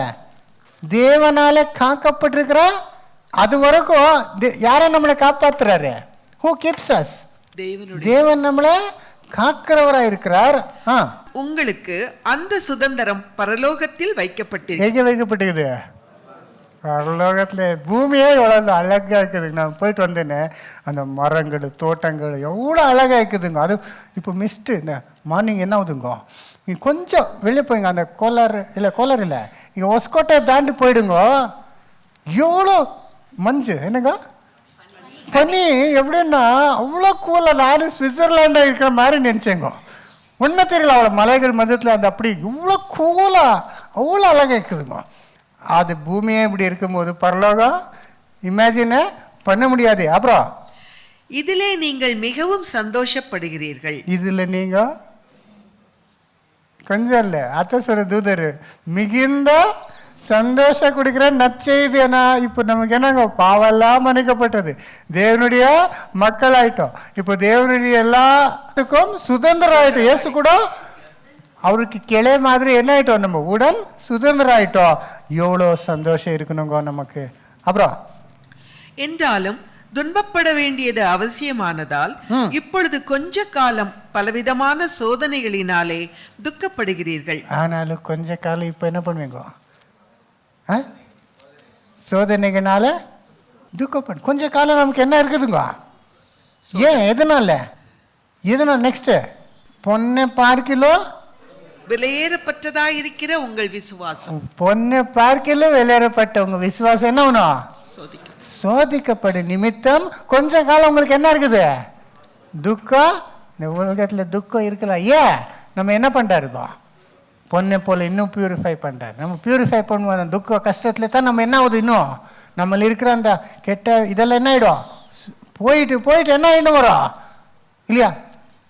தேவனால காக்கப்பட்டிருக்கிற. அது வரைக்கும் யார நம்மளை காப்பாத்துறாரு, ஹூ கீப்ஸ் அஸ், தேவன் நம்மளை காக்கிறவரா இருக்கிறார். உங்களுக்கு அந்த சுதந்திரம் பரலோகத்தில் வைக்கப்பட்டிருக்குது. பரலோகத்துல பூமியே எவ்வளவு அழகா இருக்குதுங்க. நான் போயிட்டு வந்தேன்னு, அந்த மரங்கள் தோட்டங்கள் எவ்வளோ அழகா இருக்குதுங்க. அது இப்போ மிஸ்ட் இந்த மார்னிங் என்ன ஆகுதுங்க, நீங்க கொஞ்சம் வெளியே போயிங்க, அந்த கோலார் இல்லை இங்க ஒஸ்கோட்டை தாண்டி போயிடுங்க, எவ்வளோ மஞ்சு என்னங்க, பனி எப்படின்னா அவ்வளோ கூலா. நானும் சுவிட்சர்லாண்டா இருக்கிற மாதிரி நினைச்சேங்க. ஒன்றும் தெரியல, அவ்வளோ மலைகள் மதத்தில் அந்த அப்படி இவ்வளோ கூலா அவ்வளோ அழகாக இருக்குதுங்க. அது பூமியே இப்படி இருக்கும்போது பரலோகம் இமேஜின் பண்ண முடியாது. அப்புறம் இதிலே நீங்கள் மிகவும் சந்தோஷப்படுகிறீர்கள். இதுல நீங்க கொஞ்சம் இல்லை, அத்த சொல்ற தூதர் மிகுந்த சந்தோஷம் கொடுக்கிற நற்செய்தி. ஏன்னா இப்போ நமக்கு என்னங்க, பாவெல்லாம் மன்னிக்கப்பட்டது, தேவனுடைய மக்கள் ஆயிட்டோம். இப்போ தேவனுடைய எல்லாத்துக்கும் சுதந்திரம் ஆயிட்டோம். இயேசு கூட அவருக்கு கிளை மாதிரி என்ன ஆயிட்டோம், நம்ம உடன் சுதந்திரம் ஆயிட்டோம். எவ்வளோ சந்தோஷம் இருக்கணுங்க நமக்கு. அப்புறம் என்றாலும் துன்பப்பட வேண்டியது அவசியமானதால் இப்பொழுது கொஞ்ச காலம் பலவிதமான சோதனைகளினாலே துக்கப்படுகிறீர்கள். ஆனாலும் கொஞ்ச காலம் இப்போ என்ன பண்ணுவீங்க, சோதனைகளால துக்கப்படும். கொஞ்ச காலம் நமக்கு என்ன இருக்குதுங்க, ஏன் எதனால நெக்ஸ்ட் பொண்ணை பார்க்கிலோ விலையேறப்பட்டதா இருக்கிற உங்கள் விசுவாசம். பொண்ணை பார்க்கிலோ விலையேறப்பட்ட உங்க விசுவாசம் என்ன ஆகணும், சோதிக்கப்படும் நிமித்தம் கொஞ்ச காலம் உங்களுக்கு என்ன இருக்குது, துக்கம். இந்த உலகத்துல துக்கம் இருக்கலாம். ஏன், நம்ம என்ன பண்ணிட்டா இருக்கோம், பொண்ணை போல இன்னும் பியூரிஃபை பண்ணுறாரு. நம்ம பியூரிஃபை பண்ணுவோம். அந்த துக்க கஷ்டத்துல தான் நம்ம என்ன ஆகுது, இன்னும் நம்மள இருக்கிற அந்த கெட்ட இதெல்லாம் என்ன ஆகிடும், போயிட்டு என்ன இன்னும் வரும் இல்லையா?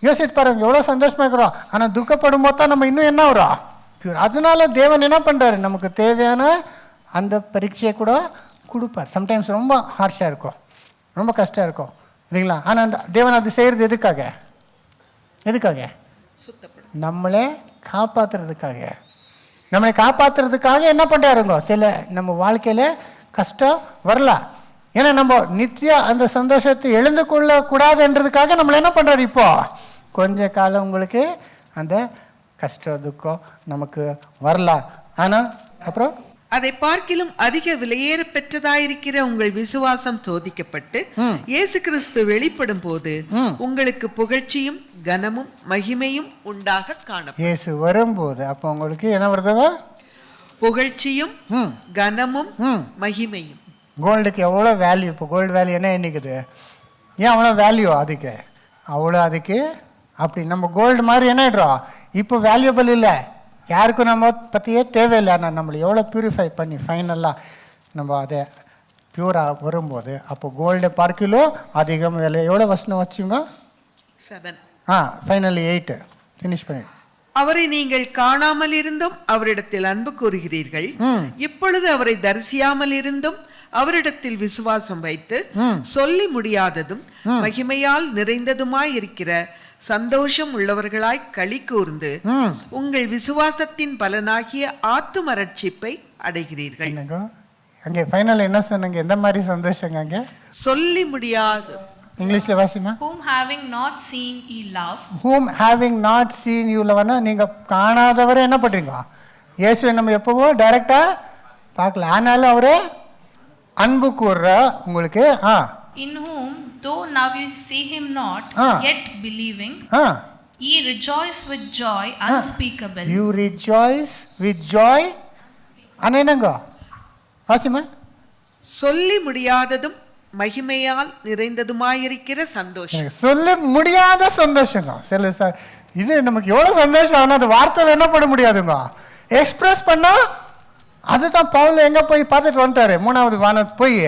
யோசிச்சு பாருங்க, எவ்வளோ சந்தோஷமா இருக்கிறோம். ஆனால் துக்கப்படும் போது தான் நம்ம இன்னும் என்ன வரும்? பியூர். அதனால தேவன் என்ன பண்ணுறாரு, நமக்கு தேவையான அந்த பரீட்சையை கூட கொடுப்பார். சம்டைம்ஸ் ரொம்ப ஹார்ஷாக இருக்கும், ரொம்ப கஷ்டம் இருக்கும் இல்லைங்களா? ஆனால் தேவன் அது செய்கிறது எதுக்காக? நம்மளை காப்பாற்றுறதுக்காக என்ன பண்ணுறாருங்க? சில நம்ம வாழ்க்கையில் கஷ்டம் வரலாம். ஏன்னா நம்ம நித்திய அந்த சந்தோஷத்தை எழுந்து கொள்ள கூடாதுன்றதுக்காக நம்மளை என்ன பண்ணுறாரு? இப்போ கொஞ்ச காலம் உங்களுக்கு அந்த கஷ்டம் துக்கம் நமக்கு வரலாம். ஆனால் அப்புறம் அதை பார்க்கிலும் அதிக விலையேற பெற்றதாயிருக்கிற உங்கள் விசுவாசம் சோதிக்கப்பட்டு இயேசு கிறிஸ்து வெளிப்படும் போது உங்களுக்கு புகழ்ச்சியும் கனமும் மகிமையும் உண்டாக காணப்படும். இயேசு வரும்போது அப்போ உங்களுக்கு என்ன வருதுங்க? புகழ்ச்சியும் கனமும் மகிமையும். கோல்டுக்கு எவ்வளோ வேல்யூ? இப்போ கோல்டு வேல்யூ என்ன எண்ணிக்குது? ஏன் அவ்வளோ வேல்யூ அதுக்கு? அதுக்கு அப்படி நம்ம கோல்டு மாதிரி என்ன ஆகிடுறோம்? இப்போ வேல்யூபிள் இல்லை, யாருக்கும் நம்ம பற்றியே தேவையில்லை. ஆனால் நம்மளை எவ்வளோ ப்யூரிஃபை பண்ணி ஃபைனலாக நம்ம அதை பியூராக வரும்போது அப்போ கோல்டை பார்க்கிலோ அதிகம் விலை. எவ்வளோ வசனம் வச்சுங்க? 7. ஃபைனலி 8 ஃபினிஷ் பண்ணி. அவரை நீங்கள் காணாமல் இருந்தும் அவரிடத்தில் அன்பு கூறுகிறீர்கள். இப்பொழுது அவரை தரிசியாமல் இருந்தும் அவரிடத்தில் விசுவாசம் வைத்து சொல்லி முடியாததும் மகிமையால் நிறைந்ததுமாய் இருக்கிற சந்தோஷம் உள்ளவர்களாய் களி கூர்ந்து உங்கள் விசுவாசத்தின் பலனாகிய ஆத்தும ரட்சிப்பை அடைகிறீர்கள். அங்கே ஃபைனல் என்ன சொன்னாங்க? எந்த மாதிரி சந்தோஷங்க? அங்கே சொல்லி முடியாது. இங்கிலீஷ்ல Wasima. Whom having not seen ye love. Whom having not seen you love. நீங்க காணாதவரை என்ன பண்றீங்க? இயேசுவை நம்ம எப்பவோ டைரக்டா பார்க்கல, ஆனாலும் அவரு அன்பு கூர்ற உங்களுக்கு. In whom though now you see him not, yet believing, ye rejoice with joy unspeakable. You rejoice with joy. என்னங்க வாசிமா? சொல்லி முடியாததும் மகிமையால் நிறைந்ததுமாயிருக்கிற சந்தோஷம். சொல்ல முடியாத சந்தோஷங்க. இது நமக்கு எவ்வளவு சந்தோஷம், ஆனால் அது வார்த்தையில் என்ன பண்ண முடியாதுங்க, எக்ஸ்பிரஸ் பண்ணா. அதுதான் பவுல் எங்க போய் பார்த்துட்டு வந்துட்டாரு, 3வது வானத்து போய்.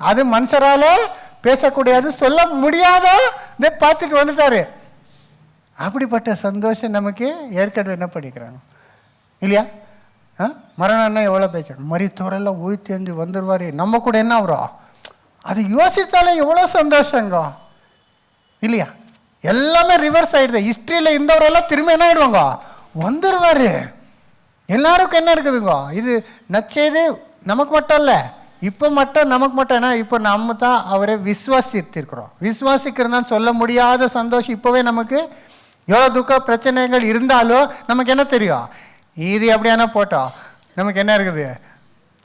அது மனுஷரால பேசக்கூடியது, சொல்ல முடியாத பார்த்துட்டு வந்துட்டாரு. அப்படிப்பட்ட சந்தோஷம் நமக்கு ஏற்கனவே என்ன பண்ணிக்கிறாங்க இல்லையா? மரணம் எவ்வளோ பேசுறோம், மரித்தோரெல்லாம் ஊய்த்தேந்து வந்துடுவாரு, நம்ம கூட என்ன வரும்? அது யோசித்தாலே எவ்வளோ சந்தோஷங்க இல்லையா? எல்லாமே ரிவர்ஸ் ஆயிடுது. ஹிஸ்ட்ரியில் இருந்தவரெல்லாம் திரும்ப என்ன ஆயிடுவாங்க, வந்துடுவாரு. எல்லாருக்கும் என்ன இருக்குதுங்க, இது நச்சது நமக்கு மட்டும் இல்லை, இப்போ மட்டும் நமக்கு மட்டும். ஏன்னா இப்போ நம்ம தான் அவரை விசுவாசித்திருக்கிறோம். விசுவாசிக்கிறதுனால சொல்ல முடியாத சந்தோஷம். இப்போவே நமக்கு எவ்வளோ துக்க பிரச்சனைகள் இருந்தாலும் நமக்கு என்ன தெரியும், இது அப்படியான போட்டோம். நமக்கு என்ன இருக்குது,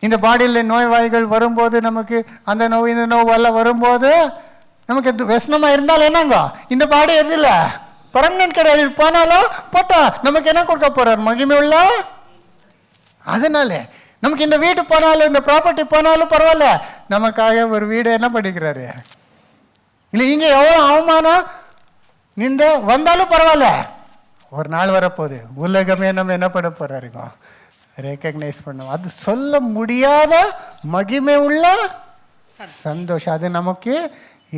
இந்த பாடியில் நோய்வாய்கள் வரும்போது நமக்கு அந்த நோய் இந்த நோவெல்லாம் வரும்போது நமக்கு விஷனமாக இருந்தாலும் என்னங்க, இந்த பாடி எது இல்லை பர்மனன்ட் கிடையாது. போனாலும் போட்டா நமக்கு என்ன கொடுக்க போறார், மகிமை உள்ள. அதனால நமக்கு இந்த வீட்டு போனாலும் இந்த ப்ராப்பர்ட்டி போனாலும் பரவாயில்ல, நமக்காக ஒரு வீடு என்ன பண்ணிக்கிறாரு இல்லை. இங்கே எவ்வளோ அவமானம் நிந்த வந்தாலும் பரவாயில்ல, ஒரு நாள் வரப்போகுது உலகமே நம்ம என்ன பண்ண போறாருங்க, ரெக்கக்னைஸ் பண்ணுவோம். அது சொல்ல முடியாத மகிமை உள்ள சந்தோஷம். அது நமக்கு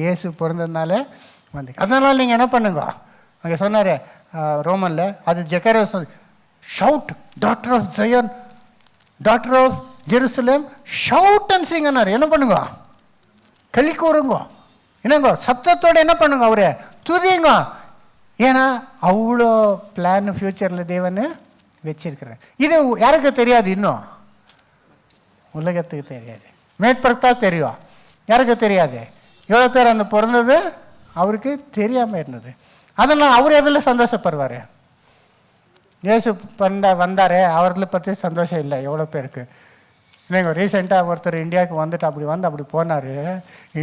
இயேசு பிறந்ததுனால வந்து. அதனால நீங்கள் என்ன பண்ணுங்க, அங்கே சொன்னார் ரோமனில், அது ஜெகரா சொல், shout daughter of Zion, daughter of Jerusalem, shout and சிங்னார். என்ன பண்ணுங்க, களி கூறுங்க, என்னங்க சத்தத்தோடு என்ன பண்ணுங்க, அவரு துதிங்க. ஏன்னா அவ்வளோ பிளான் ஃப்யூச்சரில் தேவன் வச்சிருக்கிறார். இது யாருக்கு தெரியாது, இன்னும் உலகத்துக்கு தெரியாது, மேற்படுத்தா தெரியும், யாருக்கு தெரியாது. எவ்வளோ பேர் அந்த பிறந்தது அவருக்கு தெரியாமல் இருந்தது. அதனால் அவர் எதில் சந்தோஷப்படுவார், இயேசு வந்தார் அவரில் பற்றி சந்தோஷம் இல்லை எவ்வளோ பேருக்கு இல்லைங்க. ரீசெண்டாக ஒருத்தர் இந்தியாவுக்கு வந்துட்டு அப்படி போனார்,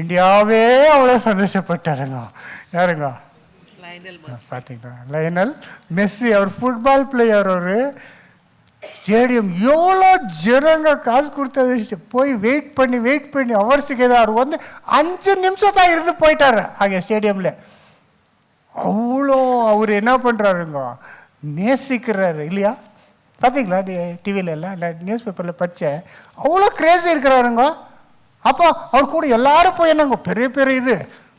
இந்தியாவே அவ்வளோ சந்தோஷப்பட்டாருங்க. யாருங்க, பார்த்தீங்களா, லயனல் மெஸ்ஸி. அவர் ஃபுட்பால் பிளேயர். ஒரு ஸ்டேடியம் எவ்வளோ ஜனங்க காசு கொடுத்தது, போய் வெயிட் பண்ணி அவர்ஸுக்கு ஏதோ அவர் வந்து 5 நிமிஷம் தான் இருந்து போயிட்டார் அங்கே ஸ்டேடியமில். அவ்வளோ அவர் என்ன பண்ணுறாருங்க, நேசிக்கிறாரு இல்லையா? பார்த்தீங்களா டிவியில் எல்லாம் இல்லை நியூஸ் பேப்பரில் படித்தேன், அவ்வளோ கிரேஸி இருக்கிறாருங்க. அப்போ அவர் கூட எல்லாரும் போய் என்னங்க பெரிய இது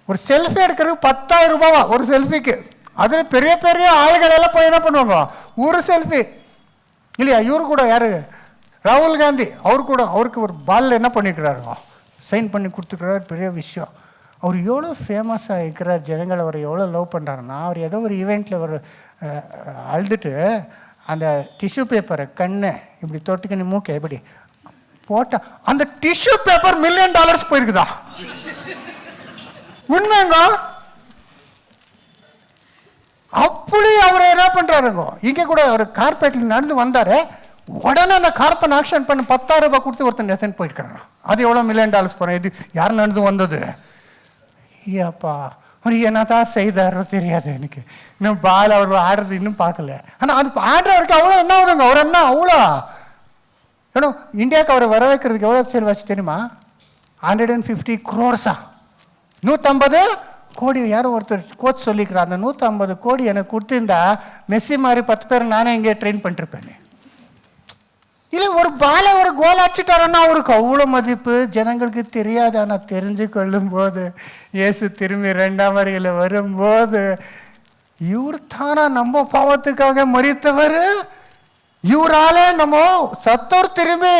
ஒரு செல்ஃபி எடுக்கிறதுக்கு 10,000 ரூபாவா ஒரு செல்ஃபிக்கு. அதில் பெரிய பெரிய ஆளுகளெல்லாம் போய் என்ன பண்ணுவாங்க, ஒரு செல்ஃபி இல்லையா. இவரு கூட யார், ராகுல் காந்தி, அவருக்கு ஒரு பாலில் என்ன பண்ணிக்கிறாருங்க, சைன் பண்ணி கொடுத்துக்கிறாரு. பெரிய விஷயம். அவர் எவ்வளோ ஃபேமஸாக இருக்கிறார், ஜனங்கள் அவரை எவ்வளோ லவ் பண்ணுறாருன்னா, அவர் ஏதோ ஒரு ஈவெண்ட்டில் ஒரு அழுதுட்டு அந்த டிஷ்யூ பேப்பரை கண்ணை இப்படி தொட்டுக்கணி மூக்கை எப்படி போட்டால் அந்த டிஷ்யூ பேப்பர் $1 million போயிருக்குதா? உண்மைங்க. அப்படி அவர் என்ன பண்ணுறாருங்க, இங்கே கூட அவர் கார்பெட்டில் நடந்து வந்தார், உடனே அந்த கார்பன் ஆக்ஷன் பண்ணி 10,000 ரூபாய் கொடுத்து ஒருத்தன் எடுத்துன்னு போயிருக்கிறாங்க. அது எவ்வளோ $1 million போகிறேன். இது யார் நடந்து வந்தது? ஐயாப்பா, அவர் என்னதான் செய்தாரோ தெரியாது எனக்கு. இன்னும் பால் அவர் ஆடுறது இன்னும் பார்க்கல. ஆனால் அது ஆடுறவருக்கு அவ்வளோ என்ன ஆகுதுங்க, அவர் என்ன அவ்வளோ ஏன்னா இந்தியாவுக்கு அவரை வர வைக்கிறதுக்கு எவ்வளோ செலவாச்சு தெரியுமா? 150 crores. 150 கோடி. யாரும் ஒருத்தர் கோச் சொல்லிக்கிறார், அந்த 150 கோடி எனக்கு கொடுத்துருந்தா மெஸ்ஸி மாதிரி 10 பேர் நானே இங்கே ட்ரெயின் பண்ணிருப்பேன். இல்லை, ஒரு பாலை ஒரு கோல் அடிச்சுட்டாருன்னா அவருக்கு அவ்வளோ மதிப்பு. ஜனங்களுக்கு தெரியாது. ஆனால் தெரிஞ்சு கொள்ளும் போது, இயேசு திரும்பி 2ஆம் வருகையில் வரும்போது, இவர் தானா நம்ம பாவத்துக்காக மரித்தவர், இவரால நம்ம சத்தோர் திரும்பி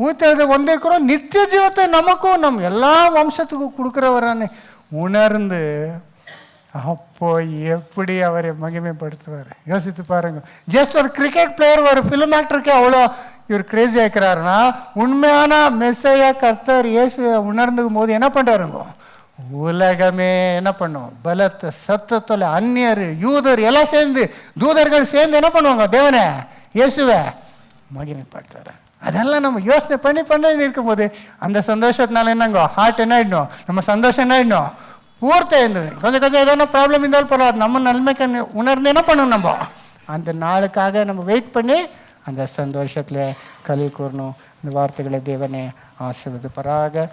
ஊற்றது வந்திருக்கிறோம், நித்திய ஜீவத்தை நமக்கும் நம்ம எல்லா வம்சத்துக்கும் கொடுக்குறவரான்னு உணர்ந்து அப்போ எப்படி அவரை மகிமைப்படுத்துவார் யோசித்து பாருங்க. ஜஸ்ட் ஒரு கிரிக்கெட் பிளேயர், ஒரு ஃபிலிம் ஆக்டருக்கு அவ்வளோ இவர் கிரேசி ஆக்கிறாருன்னா, உண்மையான மெஸ்ஸையா கர்த்தர் இயேசுவை உணர்ந்துக்கும் போது என்ன பண்ணுறாருங்க, உலகமே என்ன பண்ணுவோம், பலத்த சத்தத்தில் அந்நியர் யூதர் எல்லாம் சேர்ந்து, தூதர்கள் சேர்ந்து என்ன பண்ணுவாங்க, தேவனை இயேசுவை மகிமைப்படுத்துறாரு. அதெல்லாம் நம்ம யோசனை பண்ணி இருக்கும்போது அந்த சந்தோஷத்தினால என்னங்கோ, ஹார்ட் என்ன ஆகிடணும், நம்ம சந்தோஷம் என்ன ஆகிடணும், பூர்த்தி இருந்தது. கொஞ்சம் எதனா ப்ராப்ளம் இருந்தாலும் பரவாயில்ல, நம்ம நன்மைக்கு உணர்ந்து என்ன பண்ணணும், நம்ம அந்த நாளுக்காக நம்ம வெயிட் பண்ணி அந்த சந்தோஷத்தில் களி கூறணும். இந்த வார்த்தைகளை தேவனே ஆசீர்வதிப்பாராக.